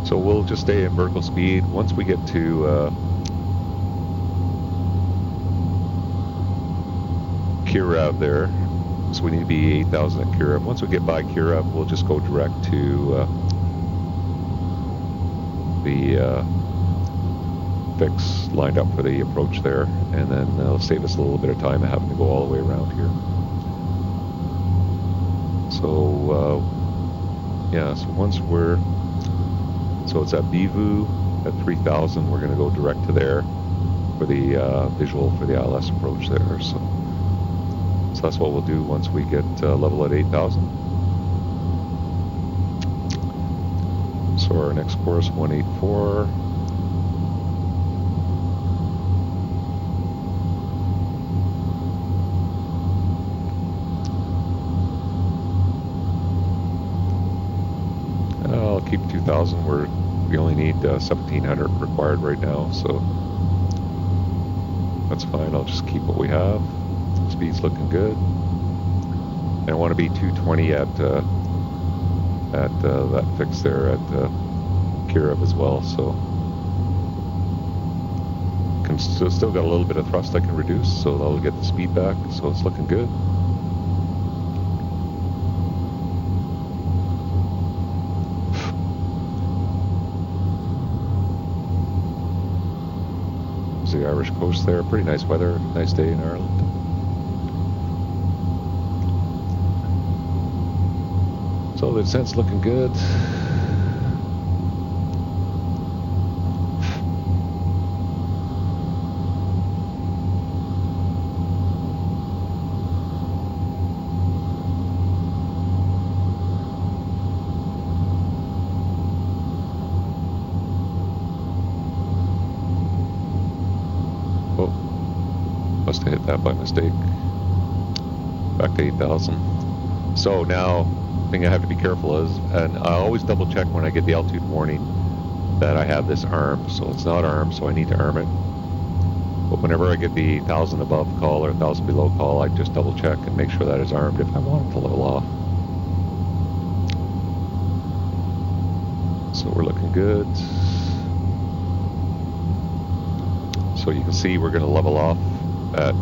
So we'll just stay in vertical speed. Once we get to Kirov there, so we need to be 8,000 at Kirov. Once we get by Kirov, we'll just go direct to the fix lined up for the approach there, and then it'll save us a little bit of time of having to go all the way around here. So yeah, so once so it's at Bivu at 3,000, we're going to go direct to there for the visual for the ILS approach there. So that's what we'll do once we get level at 8,000. So our next course 184. I'll keep 2,000. We only need 1,700 required right now, so that's fine. I'll just keep what we have. Speed's looking good. And I want to be 220 at that fix there at Kirov as well. So still got a little bit of thrust I can reduce, so that'll get the speed back. So it's looking good. The Irish coast there, pretty nice weather, nice day in Ireland. So the descent's looking good. Must have hit that by mistake. back to 8,000. So now, the thing I have to be careful is, and I always double check when I get the altitude warning that I have this armed. So it's not armed, so I need to arm it. But whenever I get the 1,000 above call or 1,000 below call, I just double check and make sure that it's armed if I want it to level off. So we're looking good. So you can see we're going to level off at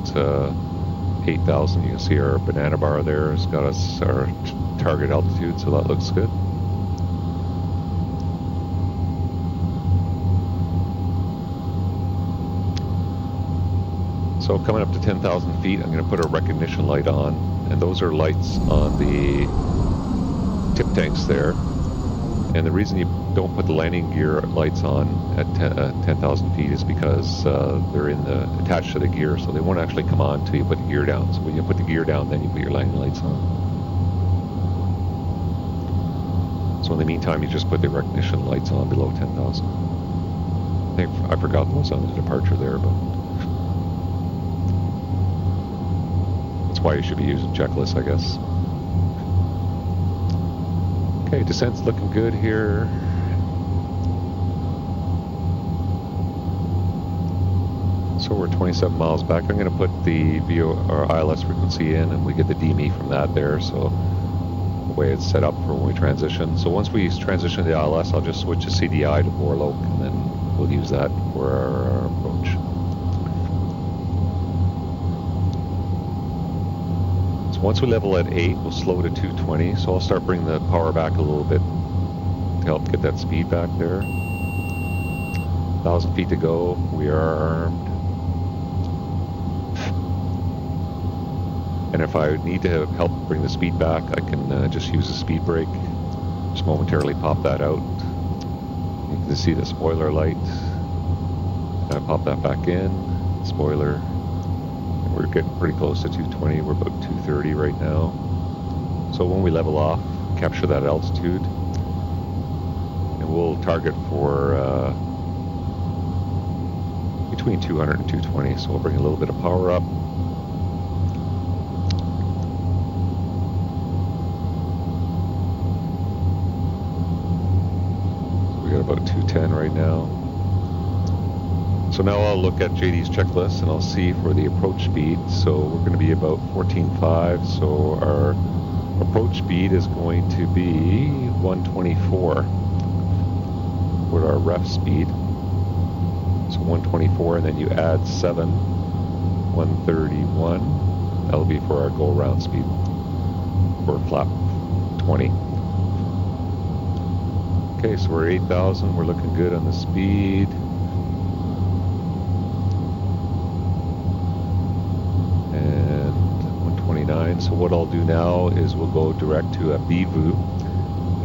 8,000. You can see our banana bar there has got us our target altitude, so that looks good. So coming up to 10,000 feet, I'm going to put a recognition light on, and those are lights on the tip tanks there. And the reason you don't put the landing gear lights on at 10,000 feet is because they're attached to the gear, so they won't actually come on until you put the gear down. So when you put the gear down, then you put your landing lights on. So in the meantime, you just put the recognition lights on below 10,000. I forgot those on the departure there, but that's why you should be using checklists, I guess. Okay, descent's looking good here. So we're 27 miles back. I'm going to put the VO or ILS frequency in, and we get the DME from that there. So the way it's set up for when we transition. So once we transition to the ILS, I'll just switch the CDI to Borloke, and then we'll use that for our approach. Once we level at 8, we'll slow to 220, so I'll start bringing the power back a little bit to help get that speed back there. 1,000 feet to go, we are armed. And if I need to help bring the speed back, I can just use a speed brake. Just momentarily pop that out. You can see the spoiler light. And I pop that back in, spoiler. We're getting pretty close to 220. We're about 230 right now. So when we level off, capture that altitude, and we'll target for between 200 and 220. So we'll bring a little bit of power up. So we got about 210 right now. So now I'll look at JD's checklist and I'll see for the approach speed. So we're going to be about 14.5. So our approach speed is going to be 124 with our ref speed. So 124, and then you add 7, 131. That'll be for our go around speed for flap 20. Okay, so we're 8,000. We're looking good on the speed. So what I'll do now is we'll go direct to a BVU,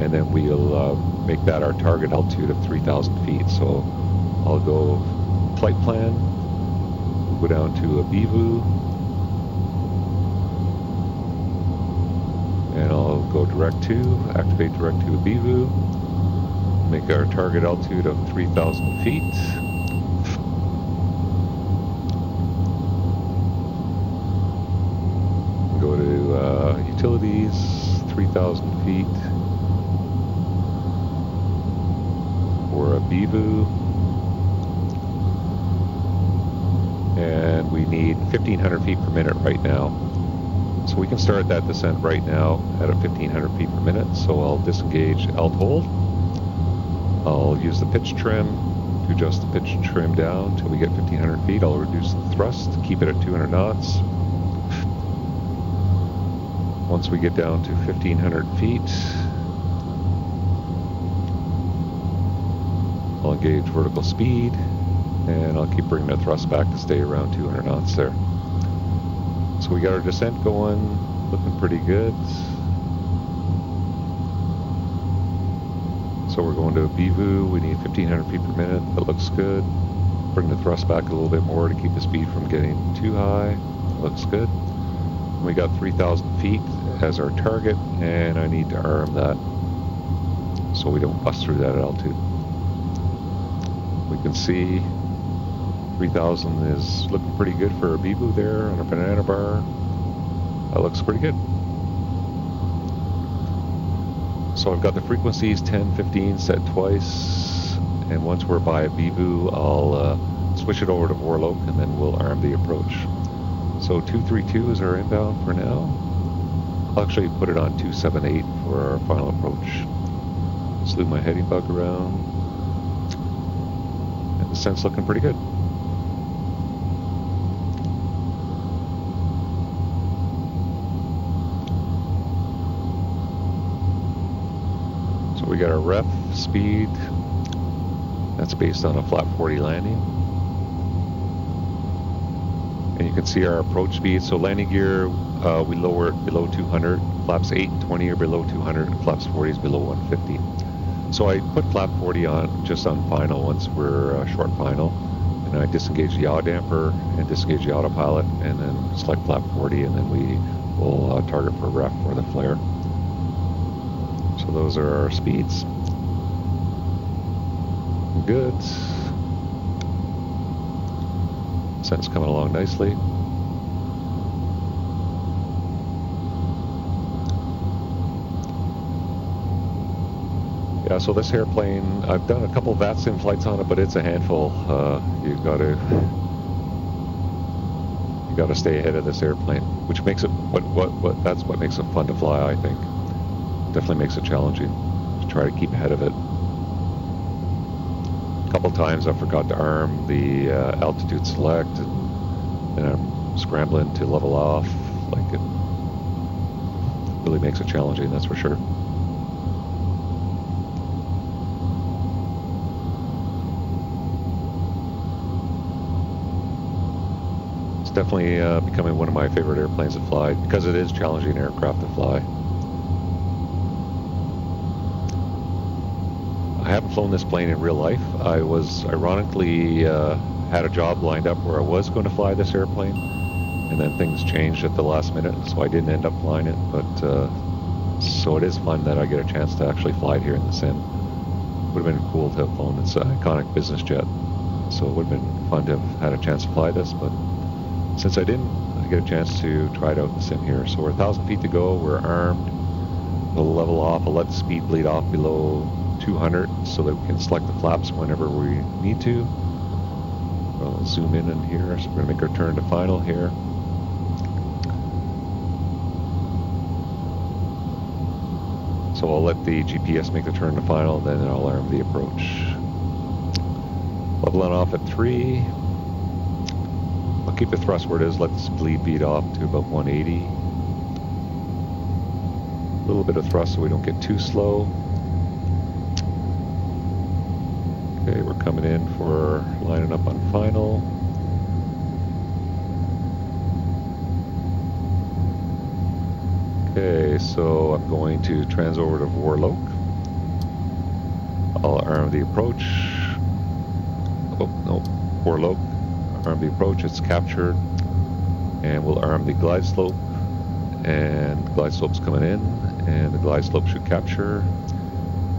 and then we'll make that our target altitude of 3,000 feet. So I'll go flight plan, we'll go down to a BVU, and I'll go activate direct to a BVU, make our target altitude of 3,000 feet. Go to utilities, 3,000 feet for a BVU, and we need 1,500 feet per minute right now. So we can start that descent right now at 1,500 feet per minute. So I'll disengage alt hold. I'll use the pitch trim to adjust the pitch trim down until we get 1,500 feet. I'll reduce the thrust, keep it at 200 knots. Once we get down to 1,500 feet, I'll engage vertical speed, and I'll keep bringing the thrust back to stay around 200 knots there. So we got our descent going, looking pretty good. So we're going to a BVU, we need 1,500 feet per minute, that looks good. Bring the thrust back a little bit more to keep the speed from getting too high, looks good. We got 3,000 feet as our target, and I need to arm that so we don't bust through that altitude. We can see 3,000 is looking pretty good for a BVU there on our banana bar. That looks pretty good. So I've got the frequencies 10, 15 set twice, and once we're by a Bibu, I'll switch it over to Warlock, and then we'll arm the approach. So 232 is our inbound for now. I'll actually put it on 278 for our final approach. Slew my heading bug around, and the descent's looking pretty good. So we got our ref speed. That's based on a flat 40 landing. And you can see our approach speed. So landing gear, we lower it below 200. Flaps 8 and 20 are below 200. And flaps 40 is below 150. So I put flap 40 on just on final once we're short final. And I disengage the yaw damper and disengage the autopilot, and then select flap 40, and then we will target for ref for the flare. So those are our speeds. Good. Descent's coming along nicely. Yeah, so this airplane, I've done a couple of VATSIM flights on it, but it's a handful. You gotta stay ahead of this airplane, which makes it that's what makes it fun to fly, I think. Definitely makes it challenging to try to keep ahead of it. A couple times I forgot to arm the altitude select, and I'm scrambling to level off. Like, it really makes it challenging, that's for sure. It's definitely becoming one of my favorite airplanes to fly because it is challenging aircraft to fly. I haven't flown this plane in real life. I was ironically had a job lined up where I was going to fly this airplane, and then things changed at the last minute, so I didn't end up flying it. But so it is fun that I get a chance to actually fly it here in the sim. Would have been cool to have flown this iconic business jet, so it would have been fun to have had a chance to fly this. But since I didn't, I get a chance to try it out in the sim here. So we're 1,000 feet to go. We're armed. We'll level off. I'll let the speed bleed off below 200 so that we can select the flaps whenever we need to. I'll zoom in here, so we're going to make our turn to final here. So I'll let the GPS make the turn to final, and then I'll arm the approach. Leveling off at 3. I'll keep the thrust where it is, let the speed beat off to about 180. A little bit of thrust so we don't get too slow. Okay, we're coming in for lining up on final. Okay, so I'm going to trans over to Warlock. I'll arm the approach. Oh, no, Warlock. Arm the approach, it's captured. And we'll arm the glide slope. And the glide slope's coming in, and the glide slope should capture.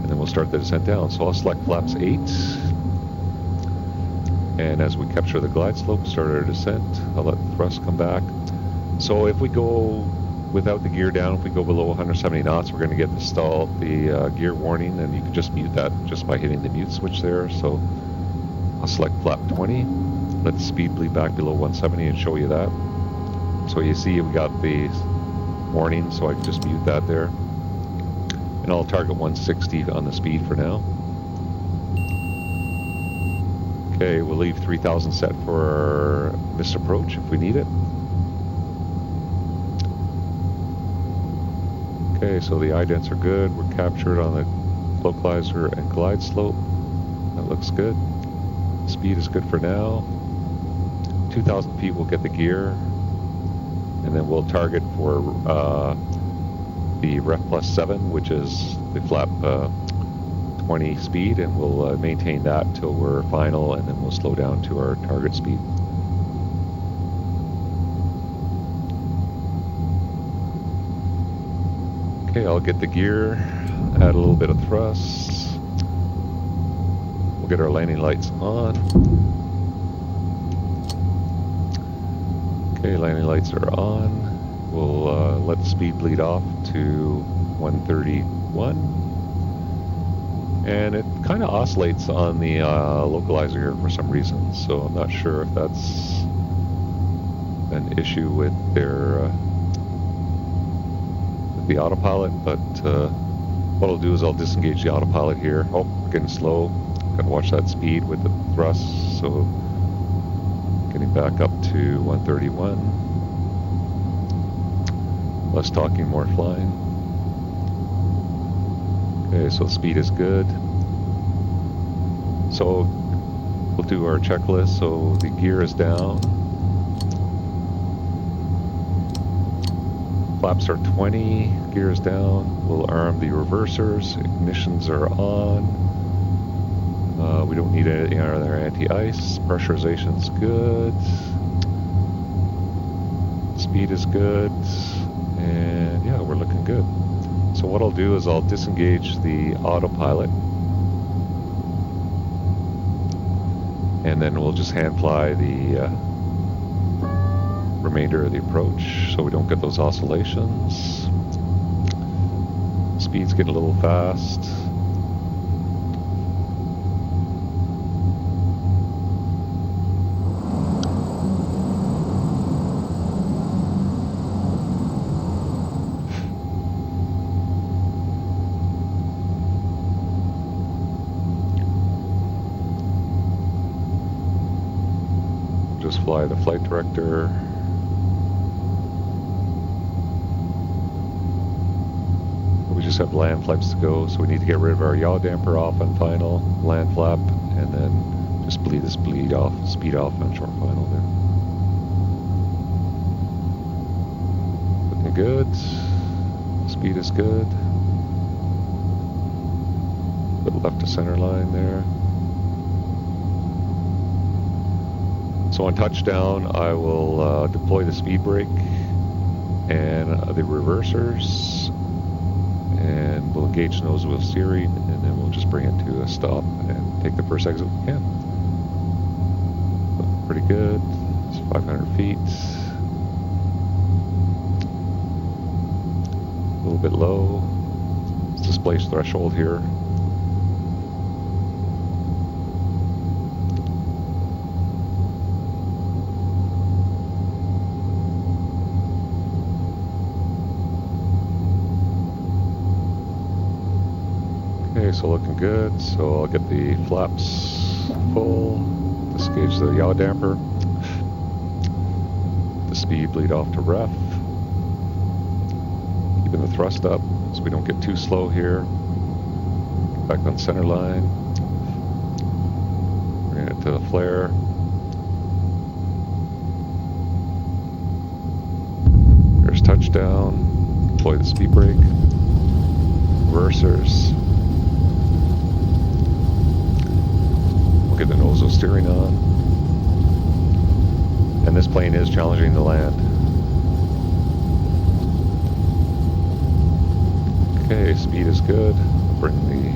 And then we'll start the descent down. So I'll select flaps 8. And as we capture the glide slope, start our descent. I'll let the thrust come back. So if we go without the gear down, if we go below 170 knots, we're going to get the gear warning, and you can just mute that just by hitting the mute switch there. So I'll select flap 20, let the speed bleed back below 170 and show you that. So you see we got the warning, so I can just mute that there. And I'll target 160 on the speed for now. Okay, we'll leave 3,000 set for this approach if we need it. Okay, so the idents are good. We're captured on the localizer and glide slope. That looks good. Speed is good for now. 2,000 feet we'll get the gear. And then we'll target for the ref plus 7, which is the flap 20 speed, and we'll maintain that till we're final, and then we'll slow down to our target speed. Okay, I'll get the gear, add a little bit of thrust. We'll get our landing lights on. Okay, landing lights are on. We'll let the speed bleed off to 131. And it kind of oscillates on the localizer here for some reason, so I'm not sure if that's an issue with their with the autopilot, but what I'll do is I'll disengage the autopilot here. Oh, we're getting slow. Gotta watch that speed with the thrust, so getting back up to 131. Less talking, more flying. Okay, so the speed is good. So we'll do our checklist. So the gear is down. Flaps are 20, gear is down. We'll arm the reversers. Ignitions are on. We don't need any other anti-ice. Pressurization's good. Speed is good. And yeah, we're looking good. So what I'll do is I'll disengage the autopilot, and then we'll just hand fly the remainder of the approach so we don't get those oscillations. Speed's getting a little fast. Just fly the flight director. We just have land flaps to go, so we need to get rid of our yaw damper off on final, land flap, and then just bleed this speed off on short final there. Looking good. Speed is good. Little left to center line there. So on touchdown, I will deploy the speed brake and the reversers, and we'll engage nose wheel steering, and then we'll just bring it to a stop and take the first exit we can. Looking pretty good. It's 500 feet. A little bit low. Let's displace threshold here. Okay, so looking good. So I'll get the flaps full, disengage the yaw damper, the speed bleed off to ref, keeping the thrust up so we don't get too slow here. Back on center line, bring it to the flare. There's touchdown, deploy the speed brake, reversers. Get the nose wheel steering on, and this plane is challenging the land. Okay, speed is good. Bring the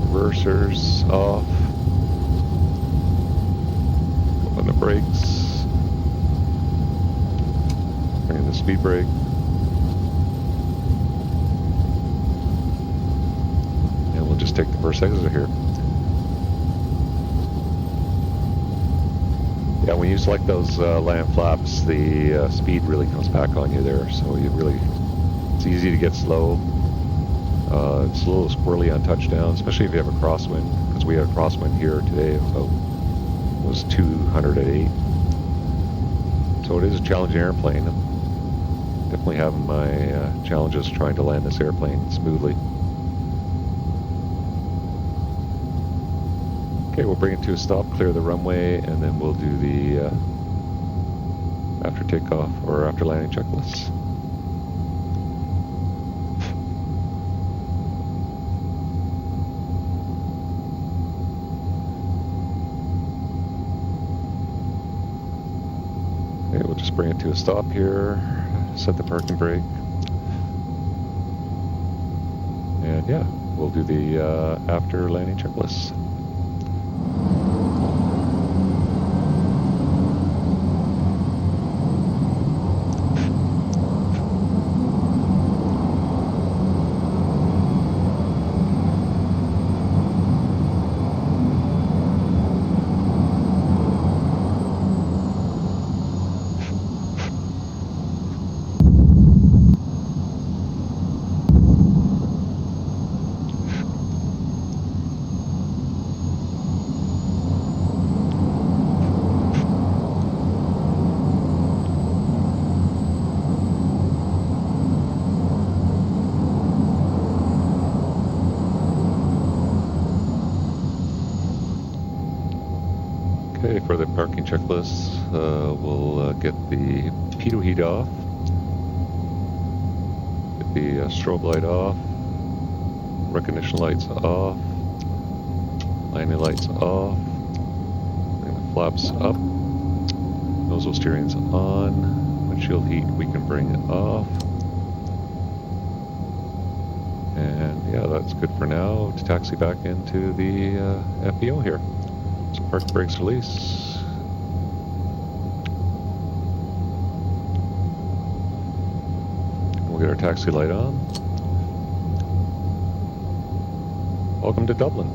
reversers off, open the brakes, bring in the speed brake, and we'll just take the first exit here. Yeah, when you select those land flaps, the speed really comes back on you there. So it's easy to get slow. It's a little squirrely on touchdown, especially if you have a crosswind, because we had a crosswind here today of about, it was 200 at 8. So it is a challenging airplane. I'm definitely having my challenges trying to land this airplane smoothly. Okay, we'll bring it to a stop, clear the runway, and then we'll do the after takeoff or after landing checklists. Okay, we'll just bring it to a stop here, set the parking brake, and yeah, we'll do the after landing checklists. for the parking checklist, we'll get the pitot heat off, get the strobe light off, recognition lights off, landing lights off, bring the flaps up, nozzle steering's on, windshield heat we can bring off. And yeah, that's good for now to taxi back into the FBO here. So park brakes release. We'll get our taxi light on. Welcome to Dublin.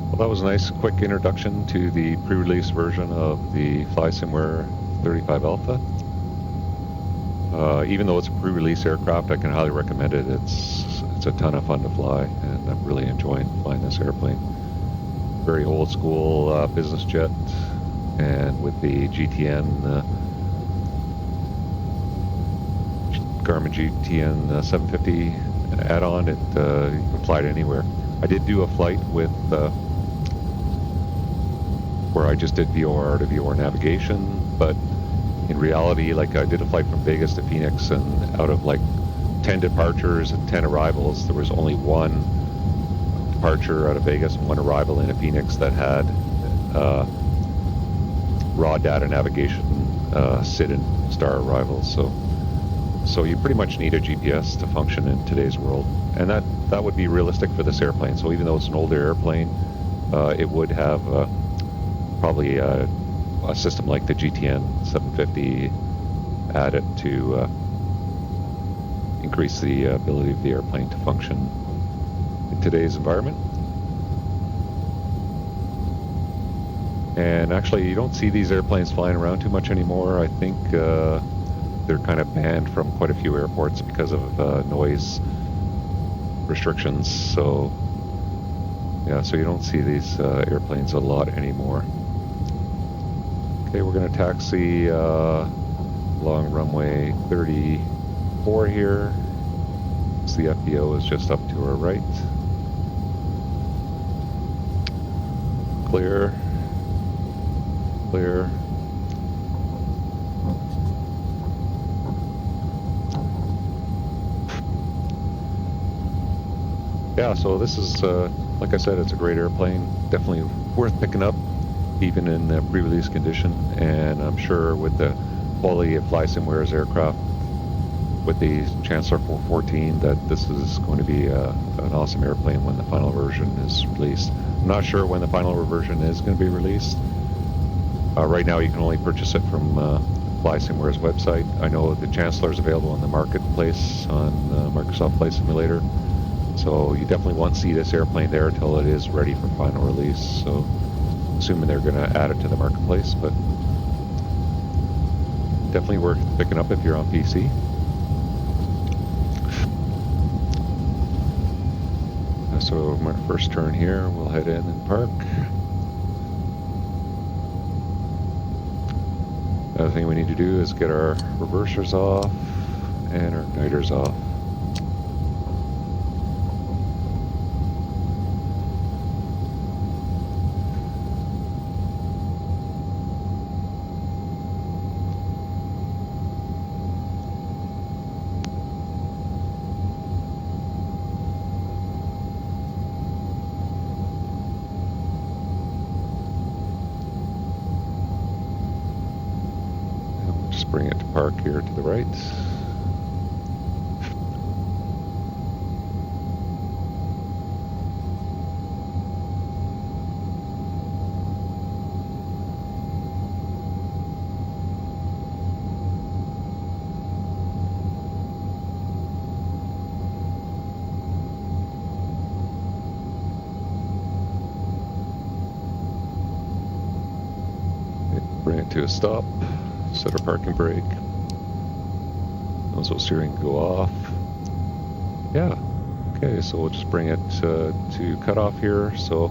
Well, that was a nice quick introduction to the pre-release version of the FlysimWare 35 Alpha. Even though it's a pre-release aircraft, I can highly recommend it. It's a ton of fun to fly, and I'm really enjoying flying this airplane. Very old school business jet, and with the GTN Garmin GTN750 add-on, it you can fly it anywhere. I did do a flight with where I just did VOR to VOR navigation, but in reality, like I did a flight from Vegas to Phoenix, and out of like 10 departures and 10 arrivals, there was only one departure out of Vegas and one arrival in a Phoenix that had raw data navigation sit and star arrivals. So you pretty much need a GPS to function in today's world, and that would be realistic for this airplane. So even though it's an older airplane, it would have probably a system like the GTN750 added to increase the ability of the airplane to function in today's environment. And actually, you don't see these airplanes flying around too much anymore. I think they're kind of banned from quite a few airports because of noise restrictions. So yeah, so you don't see these airplanes a lot anymore. Okay, we're going to taxi along runway 34 here. So the FBO is just up to our right. Clear. Clear. Yeah, so this is, like I said, it's a great airplane. Definitely worth picking up, even in the pre-release condition. And I'm sure with the quality of FlysimWare's aircraft, with the Chancellor 414, that this is going to be an awesome airplane when the final version is released. I'm not sure when the final version is going to be released. Right now, you can only purchase it from FlysimWare's website. I know the Chancellor is available in the marketplace on Microsoft Flight Simulator. So you definitely won't see this airplane there until it is ready for final release. So assuming they're going to add it to the marketplace, but definitely worth picking up if you're on PC. So my first turn here, we'll head in and park. The other thing we need to do is get our reversers off and our igniters off. Bring it to park here to the right. Bring it to a stop. Set our parking brake. Nozzle steering go off. Yeah. Okay, so we'll just bring it to cutoff here. So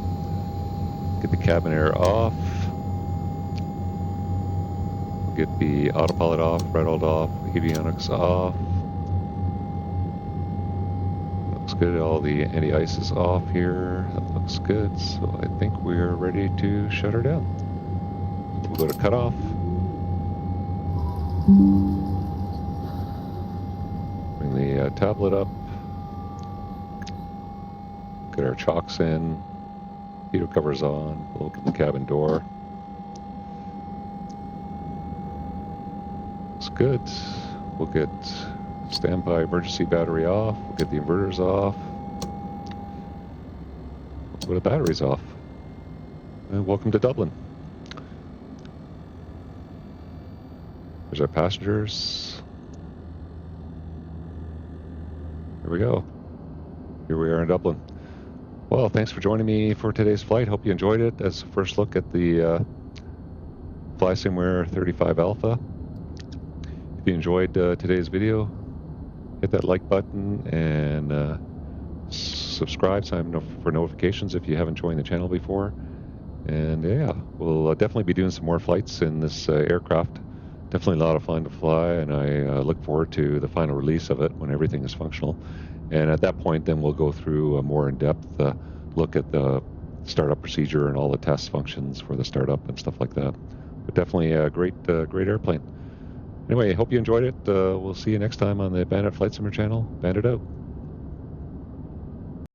get the cabin air off. Get the autopilot off, throttled off, avionics off. Looks good. All the anti-ice is off here. That looks good. So I think we're ready to shut her down. We'll go to cutoff. Bring the tablet up. Get our chocks in. Heater covers on. We'll open the cabin door. Looks good. We'll get standby emergency battery off. We'll get the inverters off. We'll put the batteries off. And welcome to Dublin. There's our passengers. Here we go. Here we are in Dublin. Well, thanks for joining me for today's flight. Hope you enjoyed it as a first look at the FlysimWare 35 Alpha. If you enjoyed today's video, hit that like button and subscribe, sign up for notifications if you haven't joined the channel before. And yeah, we'll definitely be doing some more flights in this aircraft. Definitely a lot of fun to fly, and I look forward to the final release of it when everything is functional. And at that point, then we'll go through a more in-depth look at the startup procedure and all the test functions for the startup and stuff like that. But definitely a great airplane. Anyway, hope you enjoyed it. We'll see you next time on the Bandit Flight Simmer channel. Bandit out.